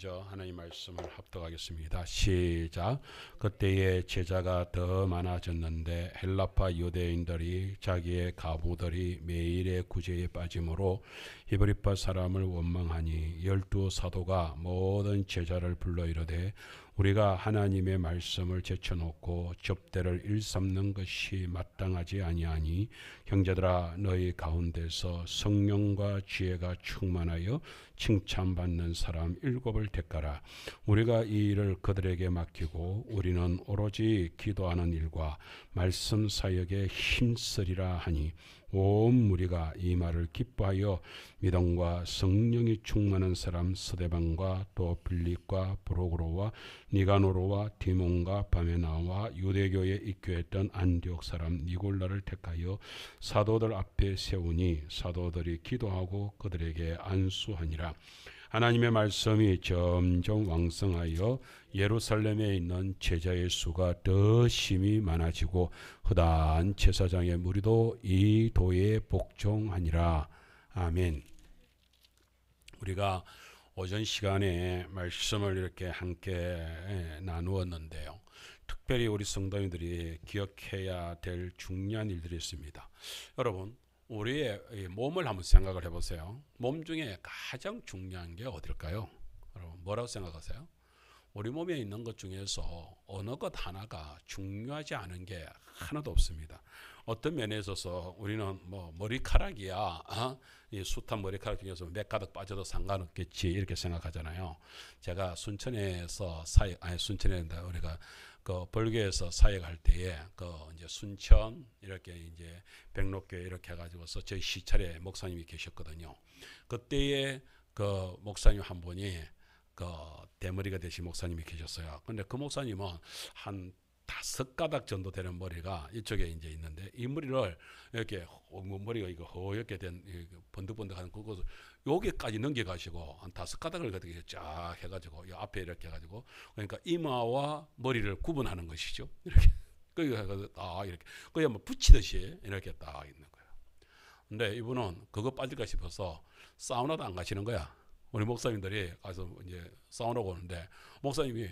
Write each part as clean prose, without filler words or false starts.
먼저 하나님 말씀을 합독하겠습니다. 시작. 그때에 제자가 더 많아졌는데 헬라파 유대인들이 자기의 가부들이 매일의 구제에 빠짐으로 히브리파 사람을 원망하니 12 사도가 모든 제자를 불러 이르되 우리가 하나님의 말씀을 제쳐놓고 접대를 일삼는 것이 마땅하지 아니하니 형제들아 너희 가운데서 성령과 지혜가 충만하여 칭찬받는 사람 7을 택하라. 우리가 이 일을 그들에게 맡기고 우리는 오로지 기도하는 일과 말씀 사역에 힘쓰리라 하니 온 무리가 이 말을 기뻐하여 믿음과 성령이 충만한 사람 스데반과 또 빌립과 브로그로와 니가노로와 디몬과 바메나와 유대교에 입교했던 안디옥 사람 니골라를 택하여 사도들 앞에 세우니 사도들이 기도하고 그들에게 안수하니라. 하나님의 말씀이 점점 왕성하여 예루살렘에 있는 제자의 수가 더 심히 많아지고 허다한 제사장의 무리도 이 도에 복종하니라. 아멘. 우리가 오전 시간에 말씀을 이렇게 함께 나누었는데요. 특별히 우리 성도님들이 기억해야 될 중요한 일들이 있습니다. 여러분, 우리의 몸을 한번 생각을 해보세요. 몸 중에 가장 중요한 게 어딜까요? 여러분, 뭐라고 생각하세요? 우리 몸에 있는 것 중에서 어느 것 하나가 중요하지 않은 게 하나도 없습니다. 어떤 면에 있어서 우리는 뭐 머리카락이야, 이 숱한 머리카락 중에서 몇 가닥 빠져도 상관없겠지 이렇게 생각하잖아요. 제가 순천에서 순천에 우리가 그 벌교에서 사역할 때에 그 이제 순천 이렇게 이제 백록교회 이렇게 해가지고서 저희 시찰에 목사님이 계셨거든요. 그때에 그 목사님 한 분이 그 대머리가 되신 목사님이 계셨어요. 근데 그 목사님은 한 5가닥 정도 되는 머리가 이쪽에 이제 있는데 이 머리를 이렇게 머리가 이거 허옇게 된 번득번득한 그것을 여기까지 넘겨가시고 한 5가닥을 그렇게 쫙 해가지고 이 앞에 이렇게 해가지고 그러니까 이마와 머리를 구분하는 것이죠. 이렇게 이렇게 그게 뭐 붙이듯이 이렇게 딱 있는 거예요. 근데 이분은 그거 빠질까 싶어서 사우나도 안 가시는 거야. 우리 목사님들이 가서 이제 사우나고 오는데 목사님이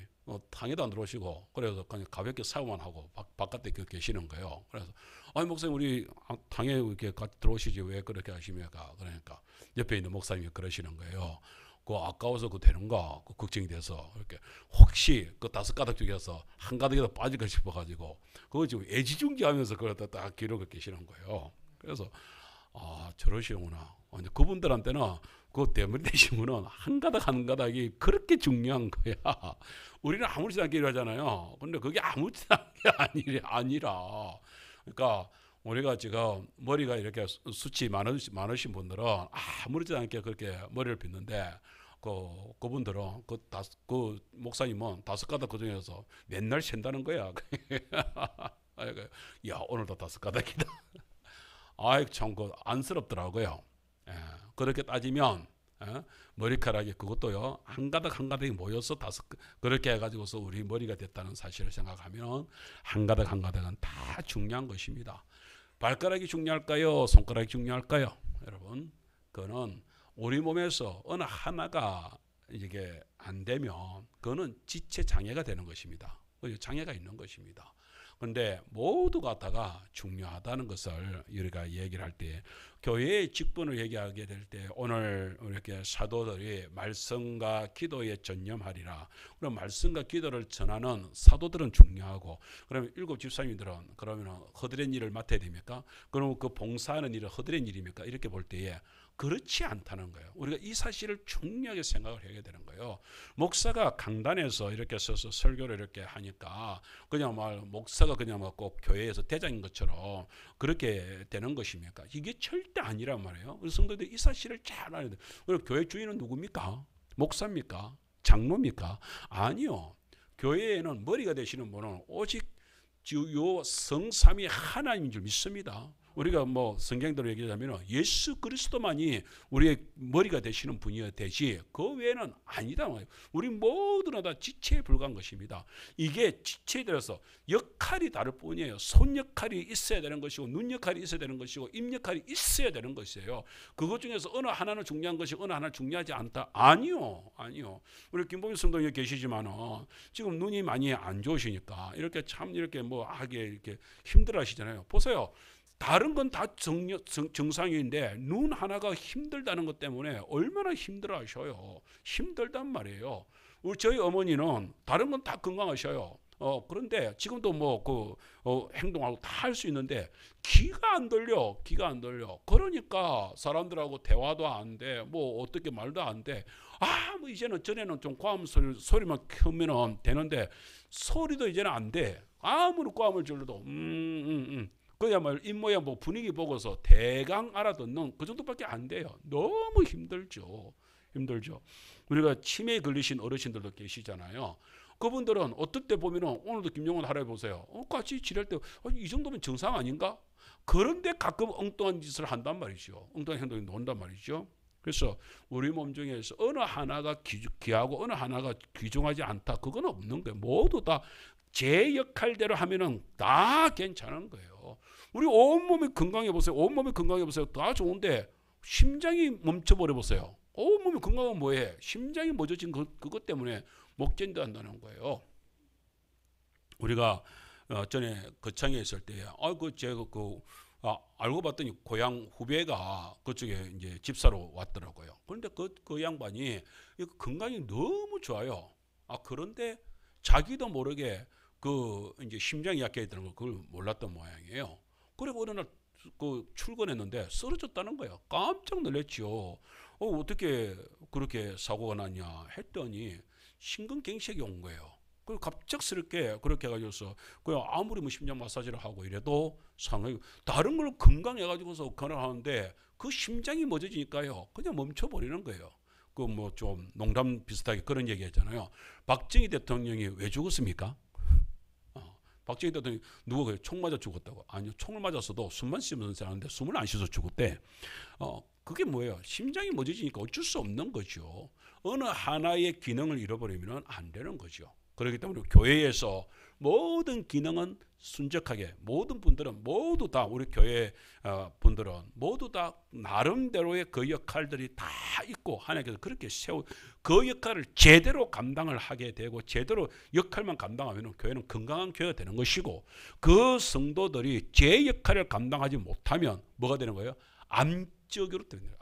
탕에도 안 들어오시고 그래서 그냥 가볍게 샤워만 하고 바깥에 계시는 거예요. 그래서 아니 목사님 우리 탕에 이렇게 같이 들어오시지 왜 그렇게 하십니까? 그러니까 옆에 있는 목사님이 그러시는 거예요. 그 아까워서 그 되는가 그 걱정이 돼서 이렇게 혹시 그 5가닥 중에서 한 가닥이라도 빠질까 싶어가지고 그거 지금 애지중지하면서 그걸 딱 기록을 계시는 거예요. 그래서 저러시구나. 그분들한테는 그 대머리 되신 분은 한 가닥 한 가닥이 그렇게 중요한 거야. 우리는 아무렇지도 않게 일하잖아요. 근데 그게 아무렇지도 않게 아니라 그러니까 우리가 지금 머리가 이렇게 숱이 많으신 분들은 아무렇지도 않게 그렇게 머리를 빗는데 그분들은 그 목사님은 5가닥 그 중에서 맨날 샌다는 거야. 야 오늘도 5가닥이다. 아이 참 그 안쓰럽더라고요. 그렇게 따지면 머리카락이 그것도요 한 가닥 한 가닥이 모여서 그렇게 해가지고서 우리 머리가 됐다는 사실을 생각하면 한 가닥 한 가닥은 다 중요한 것입니다. 발가락이 중요할까요? 손가락이 중요할까요? 여러분, 그거는 우리 몸에서 어느 하나가 이게 안 되면 그거는 지체 장애가 되는 것입니다. 장애가 있는 것입니다. 그런데 모두가 다가 중요하다는 것을 우리가 얘기를 할 때 교회의 직분을 얘기하게 될 때 오늘 이렇게 사도들이 말씀과 기도에 전념하리라. 그럼 말씀과 기도를 전하는 사도들은 중요하고 그러면 7 집사님들은 그러면 허드렛 일을 맡아야 됩니까? 그러면 그 봉사하는 일은 허드렛 일입니까? 이렇게 볼 때에 그렇지 않다는 거예요. 우리가 이 사실을 중요하게 생각을 해야 되는 거예요. 목사가 강단에서 이렇게 서서 설교를 이렇게 하니까 그냥 목사가 그냥 꼭 교회에서 대장인 것처럼 그렇게 되는 것입니까? 이게 절대 아니란 말이에요. 우리 성도들이 이 사실을 잘 알아야 돼요. 우리 교회 주인은 누굽니까? 목사입니까? 장로입니까? 아니요. 교회에는 머리가 되시는 분은 오직 주요 성삼위 하나님인 줄 믿습니다. 우리가 뭐 성경대로 얘기하자면 예수 그리스도만이 우리의 머리가 되시는 분이어야 되지 그 외에는 아니다. 우리 모두는 다 지체에 불과한 것입니다. 이게 지체에 들어서 역할이 다를 뿐이에요. 손 역할이 있어야 되는 것이고 눈 역할이 있어야 되는 것이고 입 역할이 있어야 되는 것이에요. 그것 중에서 어느 하나는 중요한 것이 어느 하나는 중요하지 않다. 아니요. 우리 김보민 성도 여기 계시지만 지금 눈이 많이 안 좋으시니까 이렇게 참 이렇게 뭐 하게 이렇게 힘들어 하시잖아요. 보세요. 다른 건 다 정상인데 눈 하나가 힘들다는 것 때문에 얼마나 힘들어 하셔요. 힘들단 말이에요. 우리 저희 어머니는 다른 건 다 건강하셔요. 그런데 지금도 뭐 행동하고 다 할 수 있는데 기가 안 돌려. 그러니까 사람들하고 대화도 안 돼. 뭐 어떻게 말도 안 돼. 뭐 이제는 전에는 좀 고함 소리만 켜면은 되는데 소리도 이제는 안 돼. 아무리 고함을 질러도 그야말로 입모양 뭐 분위기 보고서 대강 알아듣는 그 정도밖에 안 돼요. 너무 힘들죠. 우리가 치매에 걸리신 어르신들도 계시잖아요. 그분들은 어떨 때 보면은 오늘도 김용원 할아버지 보세요. 같이 지낼 때 이 정도면 정상 아닌가? 그런데 가끔 엉뚱한 짓을 한단 말이죠. 엉뚱한 행동이 나온단 말이죠. 그래서 우리 몸 중에서 어느 하나가 귀하고 어느 하나가 귀중하지 않다. 그건 없는 거예요. 모두 다 제 역할대로 하면은 다 괜찮은 거예요. 우리 온몸이 건강해 보세요. 다 좋은데 심장이 멈춰버려 보세요. 온몸이 건강한 뭐해? 심장이 멎어진 그것 때문에 못 견뎌한다는 거예요. 우리가 전에 거창에 있을 때 제가 알고 봤더니 고향 후배가 그쪽에 이제 집사로 왔더라고요. 그런데 그 양반이 건강이 너무 좋아요. 그런데 자기도 모르게 이제 심장이 약해졌다는 걸 그걸 몰랐던 모양이에요. 그리고 어느 날 출근했는데 쓰러졌다는 거예요. 깜짝 놀랐죠. 어떻게 그렇게 사고가 났냐 했더니 심근경색이 온 거예요. 그리고 갑작스럽게 그렇게 해가지고서 아무리 뭐 심장 마사지를 하고 이래도 상황이 다른 걸 건강해가지고서 건강하는데 그 심장이 멎어지니까요 그냥 멈춰버리는 거예요. 뭐 좀 농담 비슷하게 그런 얘기했잖아요. 박정희 대통령이 왜 죽었습니까? 박정희 대통령이 누가 총 맞아 죽었다고? 아니요, 총을 맞았어도 숨만 쉬면서 사는데 숨을 안 쉬어서 죽었대. 그게 뭐예요? 심장이 멎어지니까 어쩔 수 없는 거죠. 어느 하나의 기능을 잃어버리면 안 되는 거죠. 그렇기 때문에 교회에서 모든 기능은 순적하게 모든 분들은 모두 다 우리 교회 분들은 모두 다 나름대로의 그 역할들이 다 있고 하나님께서 그렇게 그 역할을 제대로 감당을 하게 되고 제대로 역할만 감당하면 교회는 건강한 교회가 되는 것이고 그 성도들이 제 역할을 감당하지 못하면 뭐가 되는 거예요? 암적으로 되는 거예요.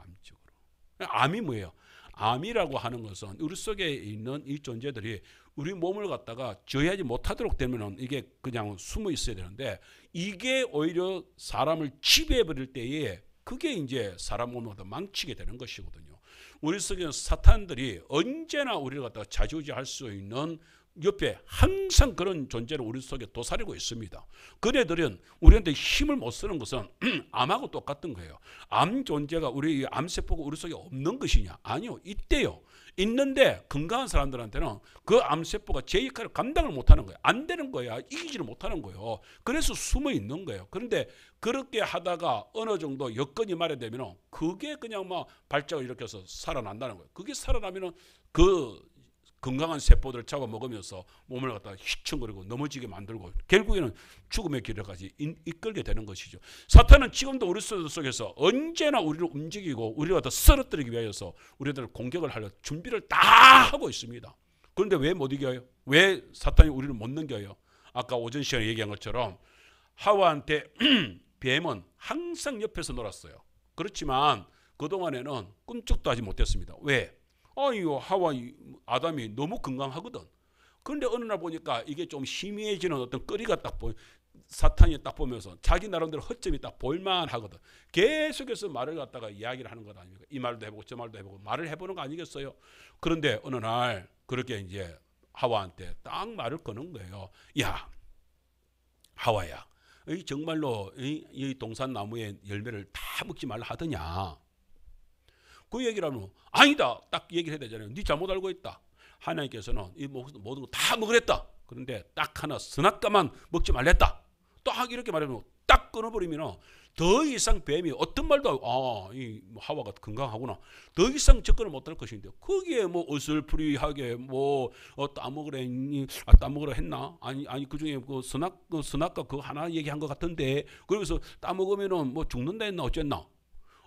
암이 뭐예요? 암이라고 하는 것은 우리 속에 있는 이 존재들이 우리 몸을 갖다가 저해하지 못하도록 되면 이게 그냥 숨어 있어야 되는데 이게 오히려 사람을 지배해 버릴 때에 그게 이제 사람 몸을 갖다 망치게 되는 것이거든요. 우리 속에는 사탄들이 언제나 우리를 갖다가 좌지우지할 수 있는 옆에 항상 그런 존재를 우리 속에 도사리고 있습니다. 그네들은 우리한테 힘을 못 쓰는 것은 암하고 똑같은 거예요. 암 존재가 우리 암세포가 우리 속에 없는 것이냐? 아니요, 있대요. 있는데 건강한 사람들한테는 그 암세포가 제 역할을 감당을 못하는 거예요. 안 되는 거야. 이기지를 못하는 거예요. 그래서 숨어 있는 거예요. 그런데 그렇게 하다가 어느 정도 여건이 마련되면 그게 그냥 막 발작을 일으켜서 살아난다는 거예요. 그게 살아나면 그 건강한 세포들을 잡아먹으면서 몸을 갖다가 휘청거리고 넘어지게 만들고 결국에는 죽음의 길까지 이끌게 되는 것이죠. 사탄은 지금도 우리 속에서 언제나 우리를 움직이고 우리를 갖다 쓰러뜨리기 위해서 우리들을 공격을 하려 준비를 다 하고 있습니다. 그런데 왜 못 이겨요? 왜 사탄이 우리를 못 넘겨요? 아까 오전 시간에 얘기한 것처럼 하와한테 뱀은 항상 옆에서 놀았어요. 그렇지만 그동안에는 꿈쩍도 하지 못했습니다. 왜? 하와 아담이 너무 건강하거든. 그런데 어느 날 보니까 이게 좀 희미해지는 어떤 거리가 사탄이 딱 보면서 자기 나름대로 허점이 딱 볼만하거든. 계속해서 말을 갖다가 이야기를 하는 것 아닙니까? 이 말도 해보고 저 말도 해보고 말을 해보는 거 아니겠어요? 그런데 어느 날 그렇게 이제 하와한테 딱 말을 거는 거예요. 야, 하와야, 정말로 이 동산 나무의 열매를 다 먹지 말라 하더냐? 그 얘기를 하면 아니다 딱 얘기를 해야 되잖아요. 네 잘못 알고 있다. 하나님께서는 이 모든 거 다 먹으랬다. 그런데 딱 하나 선악과만 먹지 말랬다. 딱 이렇게 말하면 딱 끊어버리면 더 이상 뱀이 어떤 말도 하고 이 하와가 건강하구나 더 이상 접근을 못할 것인데 거기에 뭐 어슬프리하게 뭐 따먹으라 했나 아니 그중에 그 선악과 그 하나 얘기한 것 같은데 그래서 따먹으면은 뭐 죽는다 했나 어쨌나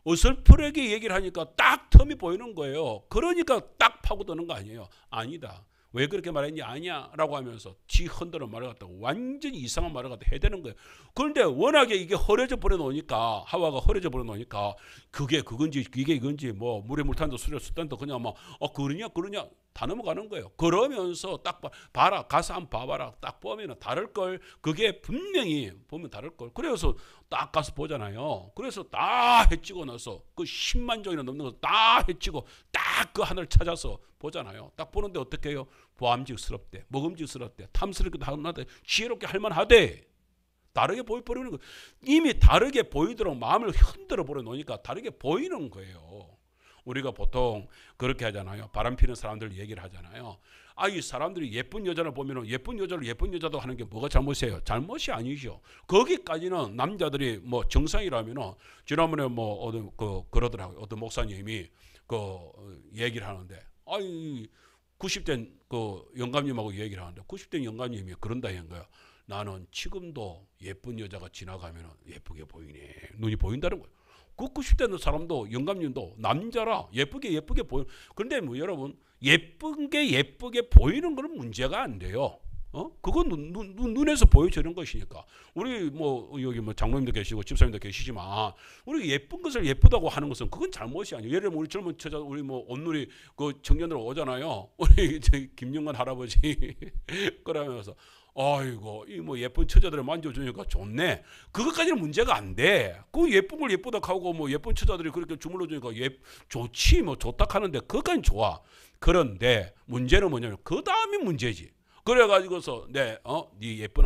어설프게 얘기를 하니까 딱 틈이 보이는 거예요. 그러니까 딱 파고드는 거 아니에요. 아니다. 왜 그렇게 말했니? 아니야 라고 하면서 지 흔들어 말을 갖다가 완전히 이상한 말을 갖다 해대는 거예요. 그런데 워낙에 이게 허려져 버려 놓으니까 하와가 허려져 버려 놓으니까 그게 그건지 이게 이건지 뭐 물에 물 탄다 술에 술 탄다 그냥 막 그러냐 다 넘어가는 거예요. 그러면서 딱 봐라 가서 한번 봐봐라 딱 보면 다를 걸 그게 분명히 보면 다를 걸 그래서 딱 가서 보잖아요. 그래서 다 해치고 나서 그 10만 종이나 넘는 거 다 해치고 딱 그 하나를 찾아서 보잖아요. 딱 보는데 어떻게 해요? 보암직스럽대 먹음직스럽대 탐스럽기도 하는데 지혜롭게 할만하대 다르게 보여버리는 거예요. 이미 다르게 보이도록 마음을 흔들어 버려 놓으니까 다르게 보이는 거예요. 우리가 보통 그렇게 하잖아요. 바람 피는 사람들 얘기를 하잖아요. 이 사람들이 예쁜 여자를 보면 예쁜 여자를 예쁜 여자도 하는 게 뭐가 잘못이에요? 잘못이 아니죠. 거기까지는 남자들이 뭐 정상이라면 지난번에 뭐 그러더라고요. 어떤 목사님이 그 얘기를 하는데 90대 그 영감님하고 얘기를 하는데 90대 영감님이 그런다 한 거야. 나는 지금도 예쁜 여자가 지나가면 예쁘게 보이네. 눈이 보인다는 거예요. 그 90대 사람도 영감님도 남자라 예쁘게 보여. 그런데 뭐 여러분 예쁜 게 예쁘게 보이는 건 문제가 안 돼요. 그건 눈에서 보여지는 것이니까. 우리 뭐 여기 뭐 장로님도 계시고 집사님도 계시지만 우리 예쁜 것을 예쁘다고 하는 것은 그건 잘못이 아니에요. 예를 들면 우리 젊은 처자 우리 뭐 온누리 그 청년들 오잖아요. 우리 김영관 할아버지 그러면서 아이고 이 뭐 예쁜 처자들을 만져주니까 좋네. 그것까지는 문제가 안 돼. 그 예쁜 걸 예쁘다 하고 뭐 예쁜 처자들이 그렇게 주물러 주니까 좋지 뭐 좋다 하는데 그것까지는 좋아. 그런데 문제는 뭐냐면 그 다음이 문제지. 그래가지고서 네 예쁜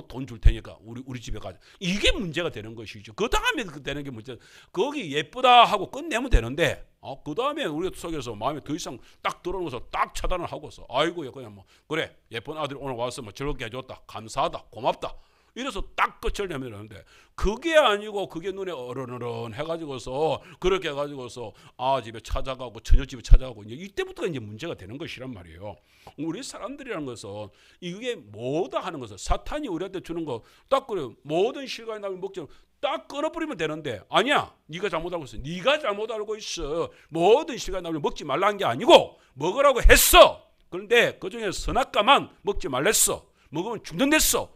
돈 줄 테니까 우리 집에 가자. 이게 문제가 되는 것이죠. 그 다음에 되는 게 문제. 거기 예쁘다 하고 끝내면 되는데 그 다음에 우리 속에서 마음에 더 이상 딱 들어오면서 딱 차단을 하고서 아이고 그냥 뭐 그래 예쁜 아들이 오늘 와서 뭐 즐겁게 해줬다 감사하다 고맙다 이래서 딱 끝을 내면 되는데 그게 아니고 그게 눈에 어른어른 해가지고서 그렇게 해가지고서 집에 찾아가고 처녀집에 찾아가고 이제 이때부터가 이제 문제가 되는 것이란 말이에요. 우리 사람들이라는 것은 이게 뭐다 하는 것은 사탄이 우리한테 주는 거 딱 그래요. 모든 실과의 나물 먹지 딱 끊어버리면 되는데 아니야 네가 잘못 알고 있어. 네가 잘못 알고 있어. 모든 실과의 나물 먹지 말라는 게 아니고 먹으라고 했어. 그런데 그중에 선악과만 먹지 말랬어. 먹으면 죽는댔어.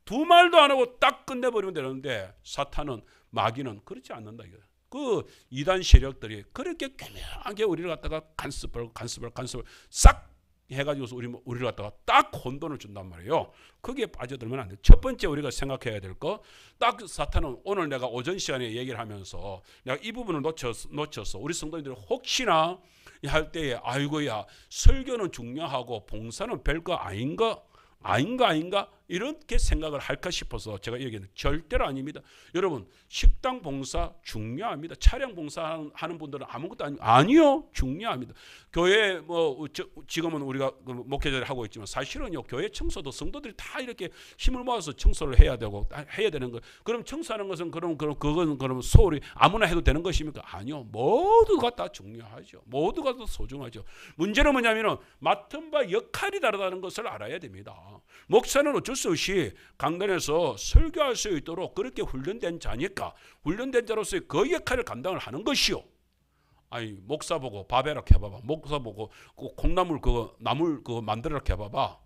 두 말도 안 하고 딱 끝내버리면 되는데 사탄은 마귀는 그렇지 않는다 이거. 그 이단 세력들이 그렇게 교묘하게 우리를 갖다가 간섭을 싹 해가지고서 우리를 갖다가 딱 혼돈을 준단 말이에요. 거기에 빠져들면 안 돼. 첫 번째 우리가 생각해야 될 거 딱 사탄은 오늘 내가 오전 시간에 얘기를 하면서 내가 이 부분을 놓쳤어. 우리 성도님들이 혹시나 할 때에 아이고야 설교는 중요하고 봉사는 별거 아닌가 이렇게 생각을 할까 싶어서 제가 얘기하는 절대로 아닙니다. 여러분 식당 봉사 중요합니다. 차량 봉사하는 분들은 아무것도 아니요 중요합니다. 교회 뭐 지금은 우리가 목회자를 하고 있지만 사실은요 교회 청소도 성도들이 다 이렇게 힘을 모아서 청소를 해야 되는 거. 그럼 청소하는 것은 그건 소홀히 아무나 해도 되는 것입니까? 아니요. 모두가 다 중요하죠. 모두가 다 소중하죠. 문제는 뭐냐면은 맡은 바 역할이 다르다는 것을 알아야 됩니다. 목사는 어쩔 수 없이 강단에서 설교할 수 있도록 그렇게 훈련된 자니까 훈련된 자로서의 그 역할을 감당을 하는 것이요. 목사 보고 밥해라 해봐봐. 목사 보고 콩나물 나물 만들어라 해봐봐.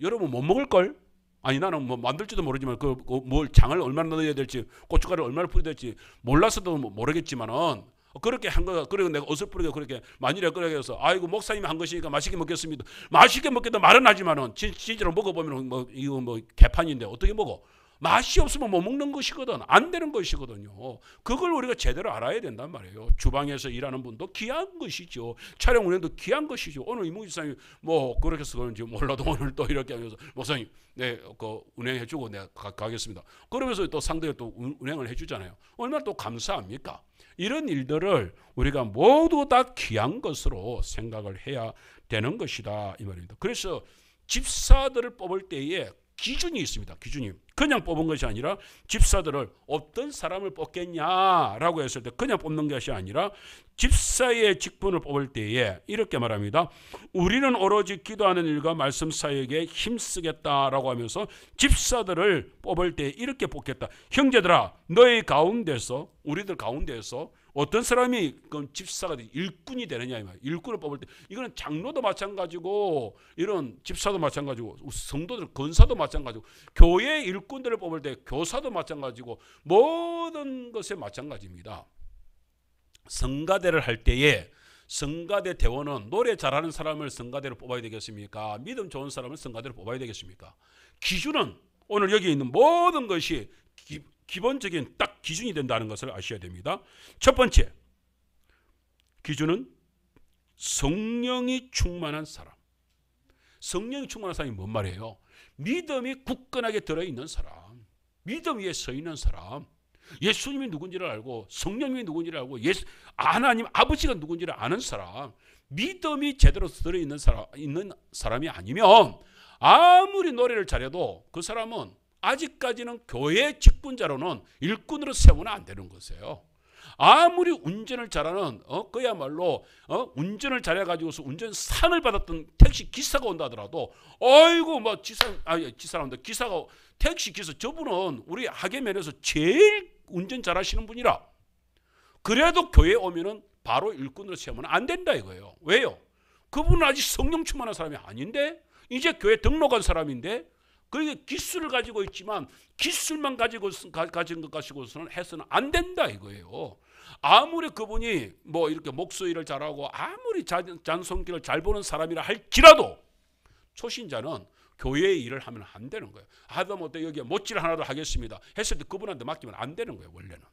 여러분 못 먹을 걸? 나는 뭐 만들지도 모르지만 뭘 장을 얼마나 넣어야 될지 고춧가루 얼마나 뿌려야 될지 몰라서도 모르겠지만은. 그렇게 한 거, 그리고 내가 어설프게 그렇게 만일에 그렇게 해서 아이고 목사님이 한 것이니까 맛있게 먹겠습니다. 맛있게 먹겠다 말은 하지만은 진짜로 먹어보면 이거 개판인데 어떻게 먹어? 맛이 없으면 못 먹는 것이거든. 안 되는 것이거든요. 그걸 우리가 제대로 알아야 된단 말이에요. 주방에서 일하는 분도 귀한 것이죠. 촬영 운행도 귀한 것이죠. 오늘 이모 집사님 그렇게 해서 그런지 몰라도 오늘 또 이렇게 하면서 목사님 운행해주고 내가 가겠습니다. 그러면서 또 상대가 또 운행을 해주잖아요. 얼마나 또 감사합니까? 이런 일들을 우리가 모두 다 귀한 것으로 생각을 해야 되는 것이다 이 말입니다. 그래서 집사들을 뽑을 때에 기준이 있습니다. 기준이. 그냥 뽑은 것이 아니라 집사들을 어떤 사람을 뽑겠냐라고 했을 때 그냥 뽑는 것이 아니라 집사의 직분을 뽑을 때에 이렇게 말합니다. 우리는 오로지 기도하는 일과 말씀 사역에 힘쓰겠다라고 하면서 집사들을 뽑을 때 이렇게 뽑겠다. 형제들아, 너희 가운데서, 우리들 가운데서 어떤 사람이 집사가 일꾼이 되느냐 이 말이에요. 일꾼을 뽑을 때 이거는 장로도 마찬가지고 이런 집사도 마찬가지고 성도들 권사도 마찬가지고 교회 일꾼들을 뽑을 때 교사도 마찬가지고 모든 것에 마찬가지입니다. 성가대를 할 때에 성가대 대원은 노래 잘하는 사람을 성가대로 뽑아야 되겠습니까? 믿음 좋은 사람을 성가대로 뽑아야 되겠습니까? 기준은 오늘 여기 있는 모든 것이 기본적인 딱 기준이 된다는 것을 아셔야 됩니다. 첫 번째 기준은 성령이 충만한 사람. 성령이 충만한 사람이 뭔 말이에요? 믿음이 굳건하게 들어있는 사람, 믿음 위에 서 있는 사람, 예수님이 누군지를 알고 성령님이 누군지를 알고 하나님 아버지가 누군지를 아는 사람, 믿음이 제대로 들어있는 사람이 아니면 아무리 노래를 잘해도 그 사람은 아직까지는 교회 직분자로는 일꾼으로 세우면 안 되는 것이에요. 아무리 운전을 잘하는 그야말로 운전을 잘해가지고서 운전상을 받았던 택시 기사가 온다 하더라도 어이구 뭐 기사가 택시 기사 저분은 우리 학예면에서 제일 운전 잘하시는 분이라 그래도 교회에 오면은 바로 일꾼으로 세우면 안 된다 이거예요. 왜요? 그분은 아직 성령 충만한 사람이 아닌데 이제 교회 등록한 사람인데 그러니까 기술을 가지고 있지만 기술만 가진 것 가지고서는 해서는 안 된다 이거예요. 아무리 그분이 뭐 이렇게 목소리를 잘하고 아무리 잔손길을 잘 보는 사람이라 할지라도 초신자는 교회의 일을 하면 안 되는 거예요. 하다못해 여기에 못질 하나도 하겠습니다 했을 때 그분한테 맡기면 안 되는 거예요. 원래는.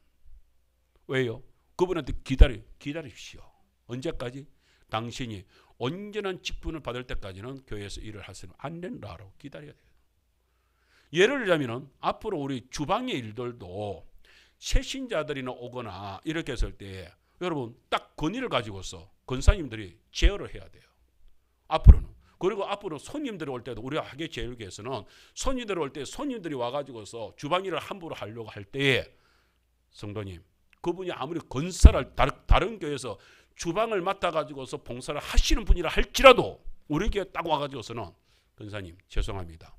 왜요? 그분한테 기다리십시오. 언제까지? 당신이 온전한 직분을 받을 때까지는 교회에서 일을 하시면 안 된다라고 기다려야 돼요. 예를 들자면 앞으로 우리 주방의 일들도 새신자들이나 오거나 이렇게 했을 때 여러분 딱 건의를 가지고서 권사님들이 제어를 해야 돼요. 앞으로는. 그리고 앞으로 손님들이 올 때도 우리 학예제일교에서는 손님들이 올 때 손님들이 와가지고서 주방 일을 함부로 하려고 할 때에 성도님 그분이 아무리 권사를 다른 교회에서 주방을 맡아가지고서 봉사를 하시는 분이라 할지라도 우리 교회 딱 와가지고서는 권사님 죄송합니다.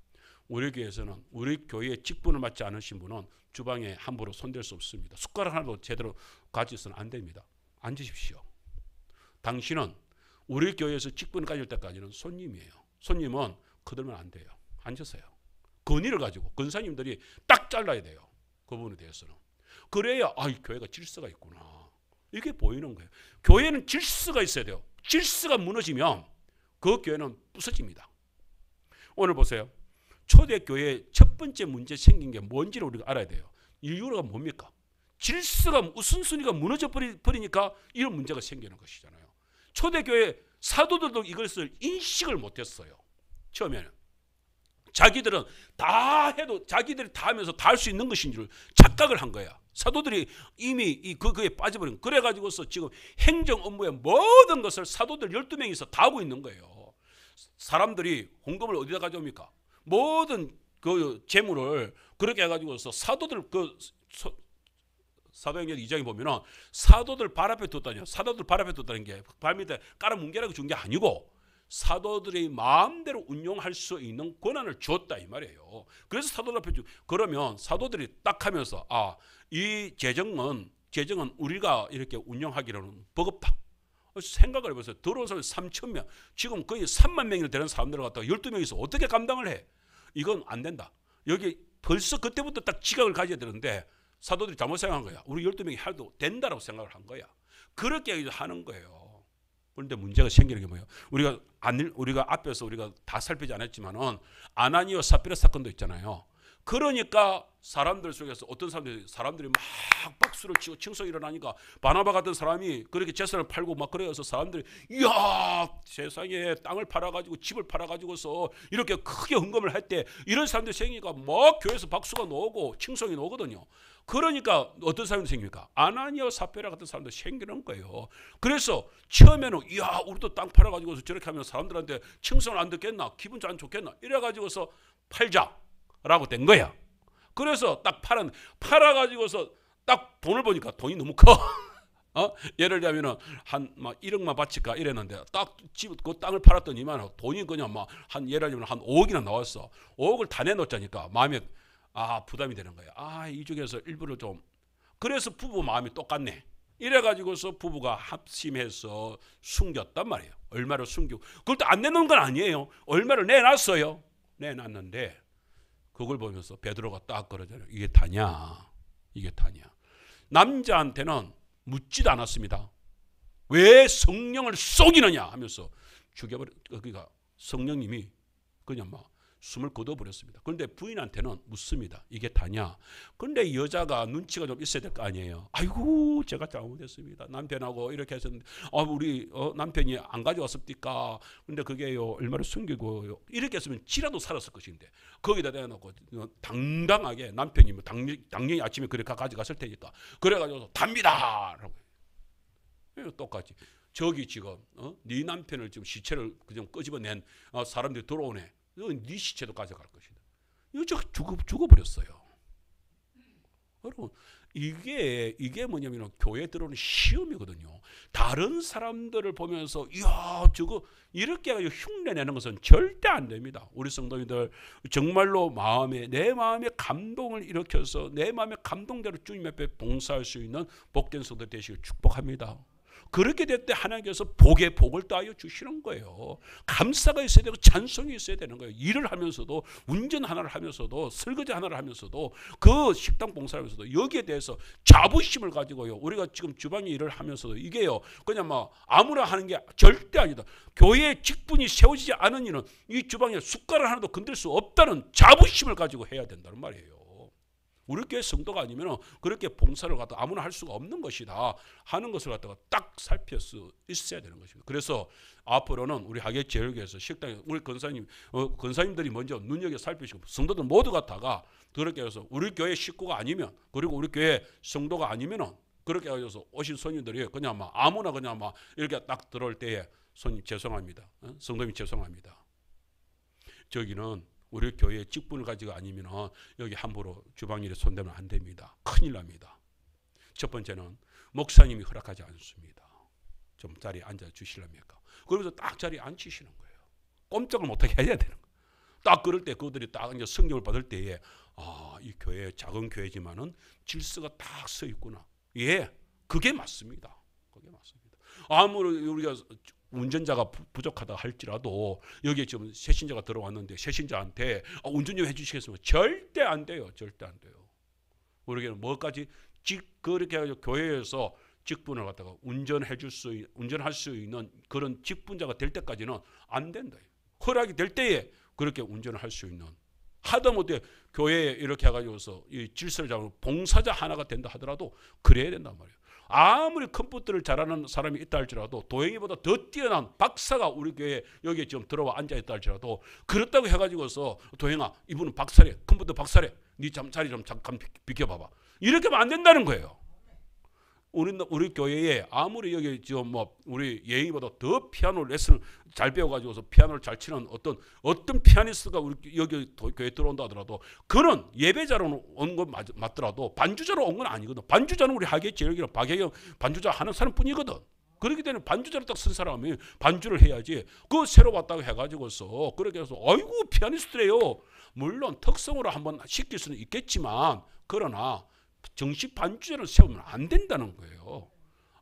우리 교회에서는 우리 교회의 직분을 맡지 않으신 분은 주방에 함부로 손댈 수 없습니다. 숟가락 하나도 제대로 가지고서는 안 됩니다. 앉으십시오. 당신은 우리 교회에서 직분을 가질 때까지는 손님이에요. 손님은 거들면 안 돼요. 앉으세요. 건의를 가지고 권사님들이 딱 잘라야 돼요. 그 부분에 대해서는. 그래야 교회가 질서가 있구나. 이게 보이는 거예요. 교회는 질서가 있어야 돼요. 질서가 무너지면 그 교회는 부서집니다. 오늘 보세요. 초대교회의 첫 번째 문제 생긴 게 뭔지를 우리가 알아야 돼요. 이유가 뭡니까? 질서가 우선순위가 무너져 버리니까 이런 문제가 생기는 것이잖아요. 초대교회 사도들도 이것을 인식을 못했어요. 처음에는. 자기들은 다 해도 자기들이 다 하면서 다 할 수 있는 것인 줄 착각을 한 거야. 사도들이 이미 그거에 빠져버린. 그래가지고서 지금 행정 업무의 모든 것을 사도들 12명이서 다 하고 있는 거예요. 사람들이 헌금을 어디다 가져옵니까? 모든 그 재물을 그렇게 해가지고서 사도들 사도행전 2장에 보면은 사도들 발 앞에 뒀다니요. 사도들 발 앞에 뒀다는 게 발 밑에 깔아 뭉개라고 준 게 아니고 사도들이 마음대로 운용할 수 있는 권한을 줬다 이 말이에요. 그래서 사도들 앞에 그러면 사도들이 딱 하면서 이 재정은 우리가 이렇게 운영하기로는 버겁다. 생각을 해보세요. 들어온 사람이 3,000명, 지금 거의 3만 명이 되는 사람들을 갖다가 12명이서 어떻게 감당을 해? 이건 안 된다. 여기 벌써 그때부터 딱 지각을 가져야 되는데 사도들이 잘못 생각한 거야. 우리 12명이 해도 된다라고 생각을 한 거야. 그렇게 하는 거예요. 그런데 문제가 생기는 게 뭐예요? 우리가 앞에서 우리가 다 살피지 않았지만은 아나니와 삽비라 사건도 있잖아요. 그러니까 사람들 속에서 어떤 사람들이 막 박수를 치고 칭송이 일어나니까 바나바 같은 사람이 그렇게 재산을 팔고 막 그래서 사람들이 이야 세상에 땅을 팔아가지고 집을 팔아가지고서 이렇게 크게 헌금을 했대. 이런 사람들이 생기니까 막 교회에서 박수가 나오고 칭송이 나오거든요. 그러니까 어떤 사람이 생깁니까? 아나니아 삽비라 같은 사람도 생기는 거예요. 그래서 처음에는 이야 우리도 땅 팔아가지고서 저렇게 하면 사람들한테 칭송을 안 듣겠나 기분 안 좋겠나 이래가지고서 팔자. 라고 된 거야. 그래서 딱 팔아가지고서 딱 돈을 보니까 돈이 너무 커. 예를 들자면은 한 막 1억만 바칠까 이랬는데 딱 그 땅을 팔았더니만 돈이 그냥 막 한 예를 들자면 한 5억이나 나왔어. 5억을 다 내놓자니까 마음에 부담이 되는 거야. 이 중에서 일부를 좀, 그래서 부부 마음이 똑같네. 이래가지고서 부부가 합심해서 숨겼단 말이에요. 얼마를 숨기고, 그걸 또 안 내놓은 건 아니에요. 얼마를 내놨어요. 내놨는데 그걸 보면서 베드로가 딱 그러잖아요. 이게 다냐? 이게 다냐? 남자한테는 묻지도 않았습니다. 왜 성령을 속이느냐 하면서 죽여버려. 그러니까 성령님이 그냥 막 숨을 거둬버렸습니다. 그런데 부인한테는 묻습니다. 이게 다냐? 그런데 여자가 눈치가 좀 있어야 될 거 아니에요. 아이고 제가 잘못했습니다. 남편하고 이렇게 했었는데 우리 남편이 안 가져왔습니까? 근데 그게요 얼마를 숨기고요. 이렇게 했으면 지라도 살았을 것인데 거기다 대놓고 당당하게 남편이 뭐 당연히 아침에 그래 가져갔을 테니까 그래가지고 답니다 라고. 똑같이 저기 지금 네 남편을 지금 시체를 그냥 끄집어낸 사람들이 들어오네. 네 시체도 가져갈 것이다. 이거 죽어버렸어요. 여러분 이게 뭐냐면 교회에 들어오는 시험이거든요. 다른 사람들을 보면서 이야 저거 이렇게 해가지고 흉내내는 것은 절대 안 됩니다. 우리 성도님들 정말로 내 마음에 감동을 일으켜서 내 마음에 감동대로 주님 앞에 봉사할 수 있는 복된 성도 되시길 축복합니다. 그렇게 될 때 하나님께서 복에 복을 더하여 주시는 거예요. 감사가 있어야 되고 찬송이 있어야 되는 거예요. 일을 하면서도 운전 하나를 하면서도 설거지 하나를 하면서도 그 식당 봉사를 하면서도 여기에 대해서 자부심을 가지고요. 우리가 지금 주방에 일을 하면서도 이게요 그냥 막 아무나 하는 게 절대 아니다. 교회의 직분이 세워지지 않은 이는 이 주방에 숟가락 하나도 건들 수 없다는 자부심을 가지고 해야 된다는 말이에요. 우리 교회 성도가 아니면 그렇게 봉사를 갖다 아무나 할 수가 없는 것이다 하는 것을 갖다가 딱 살필 수 있어야 되는 것입니다. 그래서 앞으로는 우리 하계제일교회에서 식당에 우리 권사님들이 먼저 눈여겨 살피시고 성도들 모두가 다가 그렇게 해서 우리 교회 식구가 아니면 그리고 우리 교회 성도가 아니면은 그렇게 해서 오신 손님들이 그냥 막 아무나 그냥 막 이렇게 딱 들어올 때에 손님 죄송합니다. 성도님 죄송합니다. 저기는 우리 교회의 직분을 가지고 아니면 여기 함부로 주방일에 손대면 안 됩니다. 큰일 납니다. 첫 번째는 목사님이 허락하지 않습니다. 좀 자리에 앉아주시랍니까? 그러면서 딱 자리에 앉히시는 거예요. 꼼짝을 못하게 해야 되는 거예요. 딱 그럴 때 그들이 딱 이제 성령을 받을 때에 이 교회 작은 교회지만은 질서가 딱 서 있구나. 예, 그게 맞습니다. 그게 맞습니다. 아무리 우리가 운전자가 부족하다 할지라도 여기에 지금 새신자가 들어왔는데 새신자한테 운전 좀 해주시겠습니까? 절대 안 돼요. 절대 안 돼요. 우리에게는 뭐까지 그렇게 해가지고 교회에서 직분을 갖다가 운전할 수 있는 그런 직분자가 될 때까지는 안 된다. 허락이 될 때에 그렇게 운전을 할 수 있는 하다못해 교회에 이렇게 해가지고서 이 질서를 잡는 봉사자 하나가 된다 하더라도 그래야 된단 말이에요. 아무리 컴퓨터를 잘하는 사람이 있다 할지라도 도영이보다 더 뛰어난 박사가 우리 교회에 여기에 지금 들어와 앉아있다 할지라도 그렇다고 해가지고서 도영아 이분은 박사래 컴퓨터 박사래 네 자리 좀 잠깐 비켜봐봐 이렇게 하면 안 된다는 거예요. 우리 교회에 아무리 여기 지금 뭐 우리 예인이보다 더 피아노 레슨을 잘 배워가지고서 피아노를 잘 치는 어떤 피아니스트가 우리 여기 교회 들어온다 하더라도 그는 예배자로 온 건 맞더라도 반주자로 온 건 아니거든. 반주자는 우리 하계제일교회 박혜경 반주자 하는 사람뿐이거든. 그렇기 때문에 반주자로 딱 쓴 사람이 반주를 해야지. 그 새로 왔다고 해가지고서 그렇게 해서 아이고 피아니스트래요. 물론 특성으로 한번 시킬 수는 있겠지만 그러나 정식 반주자를 세우면 안 된다는 거예요.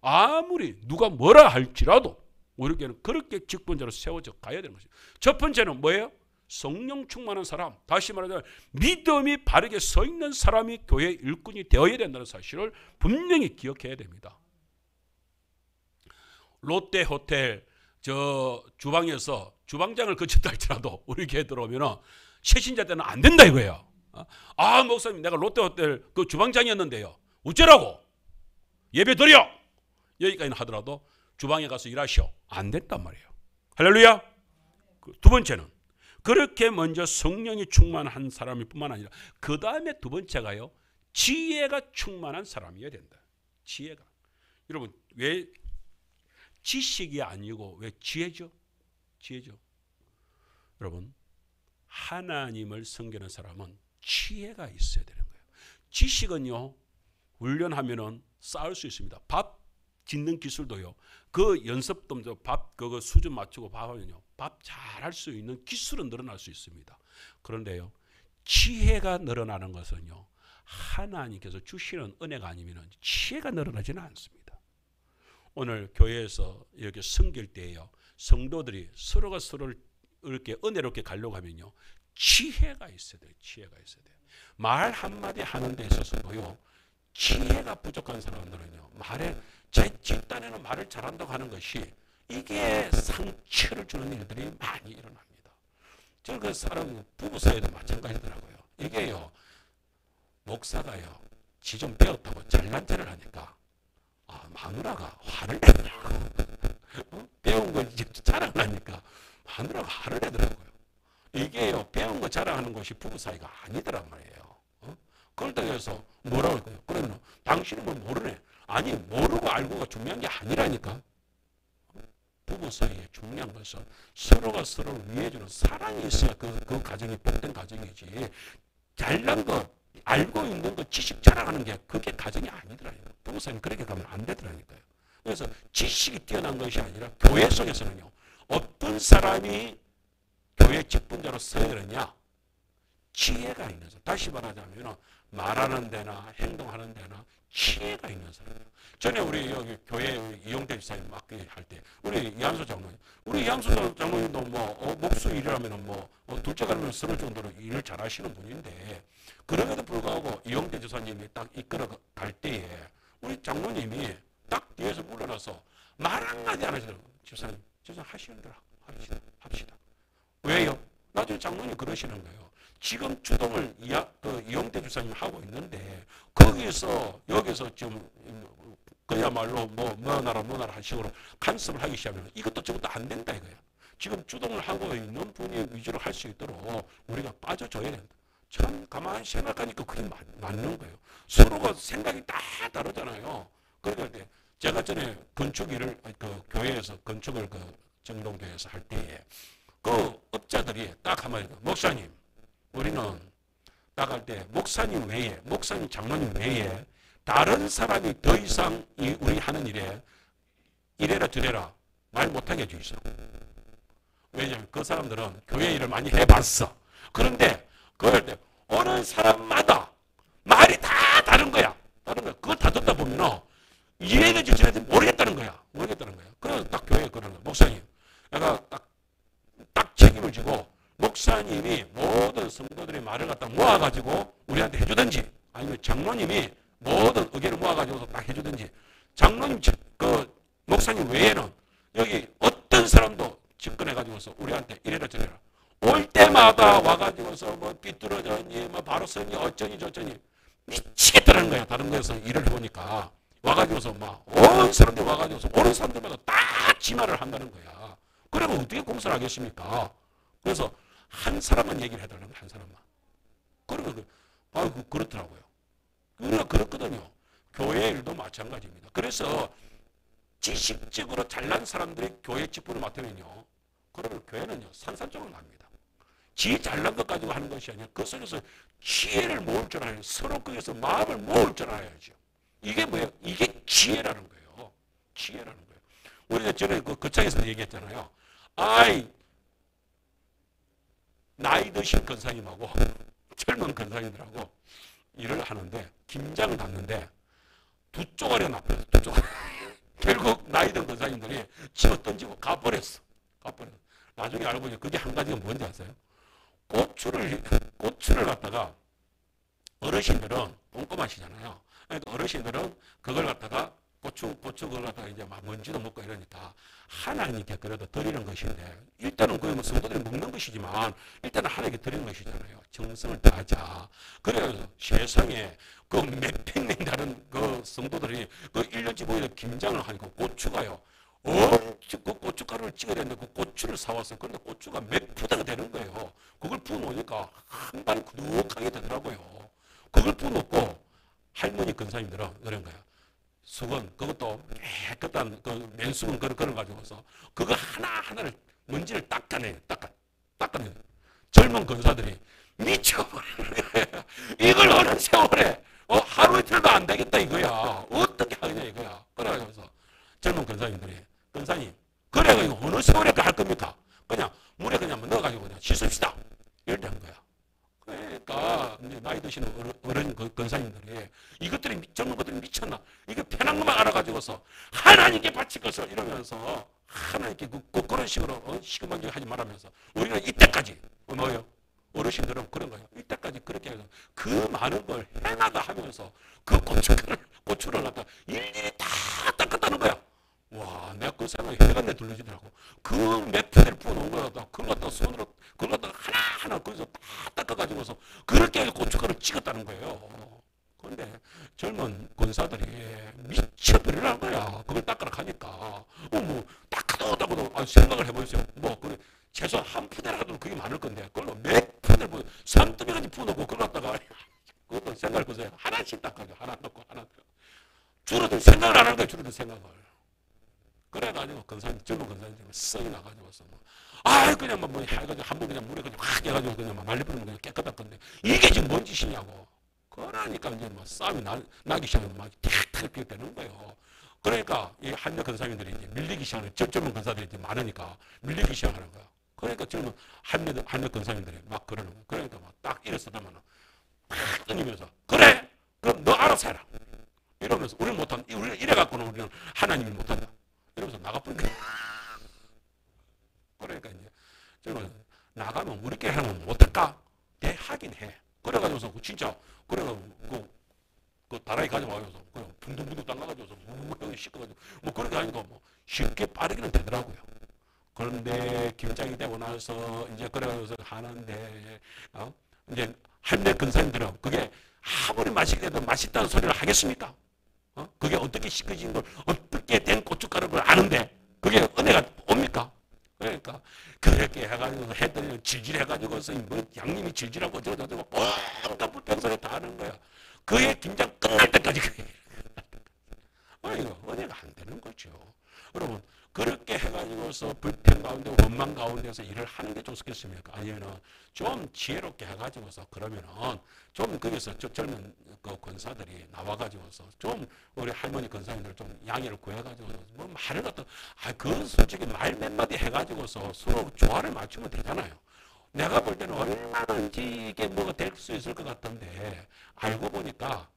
아무리 누가 뭐라 할지라도 우리에게는 그렇게 직분자로 세워져 가야 되는 것이죠. 첫 번째는 뭐예요? 성령 충만한 사람, 다시 말하자면 믿음이 바르게 서 있는 사람이 교회 일꾼이 되어야 된다는 사실을 분명히 기억해야 됩니다. 롯데호텔 저 주방에서 주방장을 거쳤다 할지라도 우리 교회 들어오면 새신자 때는 안 된다 이거예요. 목사님 내가 롯데호텔 그 주방장이었는데요. 어쩌라고? 예배 드려! 여기까지는 하더라도 주방에 가서 일하시오. 안 됐단 말이에요. 할렐루야. 두 번째는 그렇게 먼저 성령이 충만한 사람일 뿐만 아니라 그 다음에 두 번째가요. 지혜가 충만한 사람이어야 된다. 지혜가. 여러분 왜 지식이 아니고 왜 지혜죠? 지혜죠. 여러분 하나님을 섬기는 사람은 지혜가 있어야 되는 거예요. 지식은요, 훈련하면은 쌓을 수 있습니다. 밥 짓는 기술도요, 그 연습도 밥 그거 수준 맞추고 밥하면요, 밥 잘할 수 있는 기술은 늘어날 수 있습니다. 그런데요, 지혜가 늘어나는 것은요, 하나님께서 주시는 은혜가 아니면 지혜가 늘어나지는 않습니다. 오늘 교회에서 이렇게 섬길 때에요, 성도들이 서로가 서로를 이렇게 은혜롭게 가려고 하면요, 지혜가 있어야 돼요. 지혜가 있어야 돼요. 말 한마디 하는 데 있어서도요, 지혜가 부족한 사람들은요, 제 집단에는 말을 잘한다고 하는 것이 이게 상처를 주는 일들이 많이 일어납니다. 저는 그 사람 부부 사이도 마찬가지더라고요. 이게요, 목사가요, 지 좀 배웠다고 잘난 체를 하니까 마누라가 화를 내더라고. 배운 걸 자랑을 하니까 마누라가 화를 내더라고요. 이게요, 배운 거 자랑하는 것이 부부 사이가 아니더란 말이에요. 그렇다고 해서 뭐라고 할까요? 그러면 당신은 뭐 모르네. 아니, 모르고 알고가 중요한 게 아니라니까. 부부 사이에 중요한 것은 서로가 서로를 위해주는 사랑이 있어야 그 가정이 복된 가정이지. 잘난 거, 알고 있는 거, 지식 자랑하는 게 그게 가정이 아니더라니까요. 부부 사이는 그렇게 가면 안 되더라니까요. 그래서 지식이 뛰어난 것이 아니라 교회 속에서는요, 어떤 사람이 교회 직분자로 서야 되느냐? 지혜가 있는 사람. 다시 말하자면 말하는 데나 행동하는 데나 지혜가 있는 사람이에요. 전에 우리 여기 교회 이용대 집사님 맡게 할 때 우리 이한수 장로님도 뭐 목수 일이라면 둘째 가면 쓰러질 정도로 일을 잘하시는 분인데, 그럼에도 불구하고 이용대 집사님이 딱 이끌어 갈 때에 우리 장로님이 딱 뒤에서 물러나서 말 한마디 안 하시더라고요. 집사님 하시는 대로 합시다. 왜요? 나중에 장로님 그러시는 거예요. 지금 주동을 이용대 주사님 하고 있는데 여기서 지금 그야말로 뭐나라 한 식으로 간섭을 하기 시작하면 이것도 저것도 안 된다 이거야. 지금 주동을 하고 있는 분이 위주로 할 수 있도록 우리가 빠져줘야 된다. 참 가만히 생각하니까 그게 맞는 거예요. 서로가 생각이 다 다르잖아요. 그러니까 제가 전에 건축 일을 교회에서 건축을 정동교회에서 할 때에 그 업자들이 딱 한마디, 목사님, 우리는 딱 할 때 목사님 장로님 외에 다른 사람이 더 이상 우리 하는 일에 이래라 저래라 말 못하게 해주이소. 왜냐하면 그 사람들은 교회 일을 많이 해봤어. 그런데 그럴 때 어느 사람마다 말이 다 다른 거야. 그거 다 듣다 보면 이래야지 저래야지 모르겠다는 거야. 그래서 딱 교회에 그러는 거야. 목사님, 내가 딱 책임을 지고 목사님이 모든 성도들의 말을 갖다 모아가지고 우리한테 해주든지, 아니면 장로님이 모든 의견을 모아가지고 딱 해주든지, 장로님 목사님 외에는 여기 어떤 사람도 집권해가지고서 우리한테 이래라 저래라 올 때마다 와가지고서 삐뚤어졌니 바로 서니 어쩌니 저쩌니 미치겠다는 거야. 다른 데서 일을 해보니까 와가지고서 온 사람들 와가지고서 오는 사람들마다 다 지 말을 한다는 거야. 그러면 어떻게 공사를 하겠습니까? 그래서 한 사람만 얘기를 해달라는 거야. 한 사람만. 그러면 그렇더라고요. 우리가 그렇거든요. 교회 일도 마찬가지입니다. 그래서 지식적으로 잘난 사람들이 교회 직분을 맡으면요, 그러면 교회는요 산산조각 납니다. 지 잘난 것 가지고 하는 것이 아니라 그 속에서 지혜를 모을 줄 알아요. 서로 거기서 마음을 모을 줄 알아야죠. 이게 뭐예요? 이게 지혜라는 거예요. 지혜라는 거예요. 우리가 전에 그 창에서 얘기했잖아요. 나이 드신 권사님하고 젊은 권사님들하고 일을 하는데 김장을 담는데 두 쪼가리가 나빠요. 두 쪼가리. 결국 나이 든 권사님들이 집어 던지고 가버렸어. 나중에 알고 보니 그게 한 가지가 뭔지 아세요? 고추를 갖다가 어르신들은 꼼꼼하시잖아요. 그러니까 어르신들은 그걸 갖다가 고추 그걸 갖다가 이제 먼지도 먹고 이러니까 하나님께 그래도 드리는 것인데, 일단은 그 성도들이 먹는 것이지만 일단은 하나님께 드리는 것이잖아요. 정성을 다하자. 그래서 세상에 몇백 명 다른 성도들이 1년치 보이는 김장을 하니까 고추가요. 그 고춧가루를 찍어야 되는데 그 고추를 사왔어요. 그런데 고추가 몇 푸대가 되는 거예요. 그걸 부어놓으니까 한 발이 구둑하게 되더라고요. 그걸 부어놓고 할머니 권사님들은 그런 거야. 수건, 그것도 깨끗한 맨수건 그걸 가지고서 그거 하나하나를 먼지를 닦아내요. 젊은 권사들이 미쳐버리는 거야. 이걸 어느 세월에 하루 이틀도 안 되겠다 이거야. 어떻게 하느냐 이거야. 그래서 젊은 권사님들이 권사님 그래 이거 어느 세월에 할 겁니까? 그냥 물에 그냥 넣어가지고 그냥 씻읍시다. 이렇게 한 거야. 그러니까 이제 나이 드시는 어른 권사님들이 이것들이 젊은 것들이 미쳤나? 이거 편한 것만 알아가지고서 하나님께 바칠 것을 이러면서 하나님께 그런 식으로 시금방지 하지 말라면서 우리는 이때까지 뭐예요? 어르신들은 그런 거예요. 이때까지 그렇게 해서 그 많은 걸 해나가 하면서 그 고추를 갖다 일일이 다 닦았다는 거야. 와, 내가 그 생각에 해가 내 둘러지더라고. 그 몇 푼을 부어놓은 거야. 그걸 갖다 손으로, 그걸 갖다 하나하나 거기서 다 닦아가지고서 그렇게 고춧가루 찍었다는 거예요. 그런데 젊은 권사들이 미쳐버리라는 거야. 그걸 닦으라 하니까. 뭐, 닦아도 생각을 해보세요. 뭐, 그래. 최소한 한 푼이라도 그게 많을 건데, 그걸로 몇 푼을 부어, 산더미까지 부어놓고 그걸 갖다가, 그것도 생각을 보세요. 하나씩 닦아줘. 하나 넣고, 하나 넣고. 줄어들 생각을 안 하는 거야, 줄어들 생각을. 그래가지고 젊은 권사님들이 썩이 나가지고서 그냥 뭐 해가지고 한 번 그냥 물에 그냥 확 해가지고 그냥 막 말려버리면 그냥 깨끗할 건데 이게 지금 뭔 짓이냐고. 그러니까 이제 막 싸움이 나기 시작하면 막 틱틱 되는 거예요. 그러니까 이 한여 권사님들이 이제 밀리기 시작하는 젊은 권사들이 이제 많으니까 밀리기 시작하는 거야. 그러니까 젊은 한여 권사님들이 막 그러는 거야. 그러니까 막 딱 일어서다면은 팍 던지면서 그래 그럼 너 알아서 해라 이러면서 우리는 이래갖고는 우리는 하나님이 못한다. 이러면서 나가버린 거야. 그러니까 이제 저는 나가면 우리끼리 하면 못할까? 하긴 해. 그래가지고서 진짜 그래가지고 그 다라이 가져와서 그냥 붕둥붕둥 담가가지고서 묵묵하게 씻어가지고 뭐 그렇게 하니까 뭐 쉽게 빠르기는 되더라고요. 그런데 김장이 되고 나서 이제 그래가지고 하는데 이제 한대 근사님들은 그게 아무리 맛있게 해도 맛있다는 소리를 하겠습니까? 그게 어떻게 씻겨진 걸 어떻게 된 고춧가루를 아는데 그게 은혜가 옵니까? 그러니까 그렇게 해가지고 했더니 질질해가지고서 뭐 양념이 질질하고 저저저 뻥다 불평소리 다 하는 거야. 그의 김장 끝날 때까지 이거 은혜가 안 되는 거죠. 여러분 그렇게 해가지고서 불평 가운데 원망 가운데서 일을 하는 게 좋겠습니까? 아니면은 좀 지혜롭게 해가지고서 그러면은 좀 거기서 젊은 그 권사들이 나와가지고서 좀 우리 할머니 권사님들 좀 양해를 구해가지고 뭐 말을 갖다 그 솔직히 말 몇 마디 해가지고서 서로 조화를 맞추면 되잖아요. 내가 볼 때는 얼마든지 이게 뭐가 될 수 있을 것 같은데 알고 보니까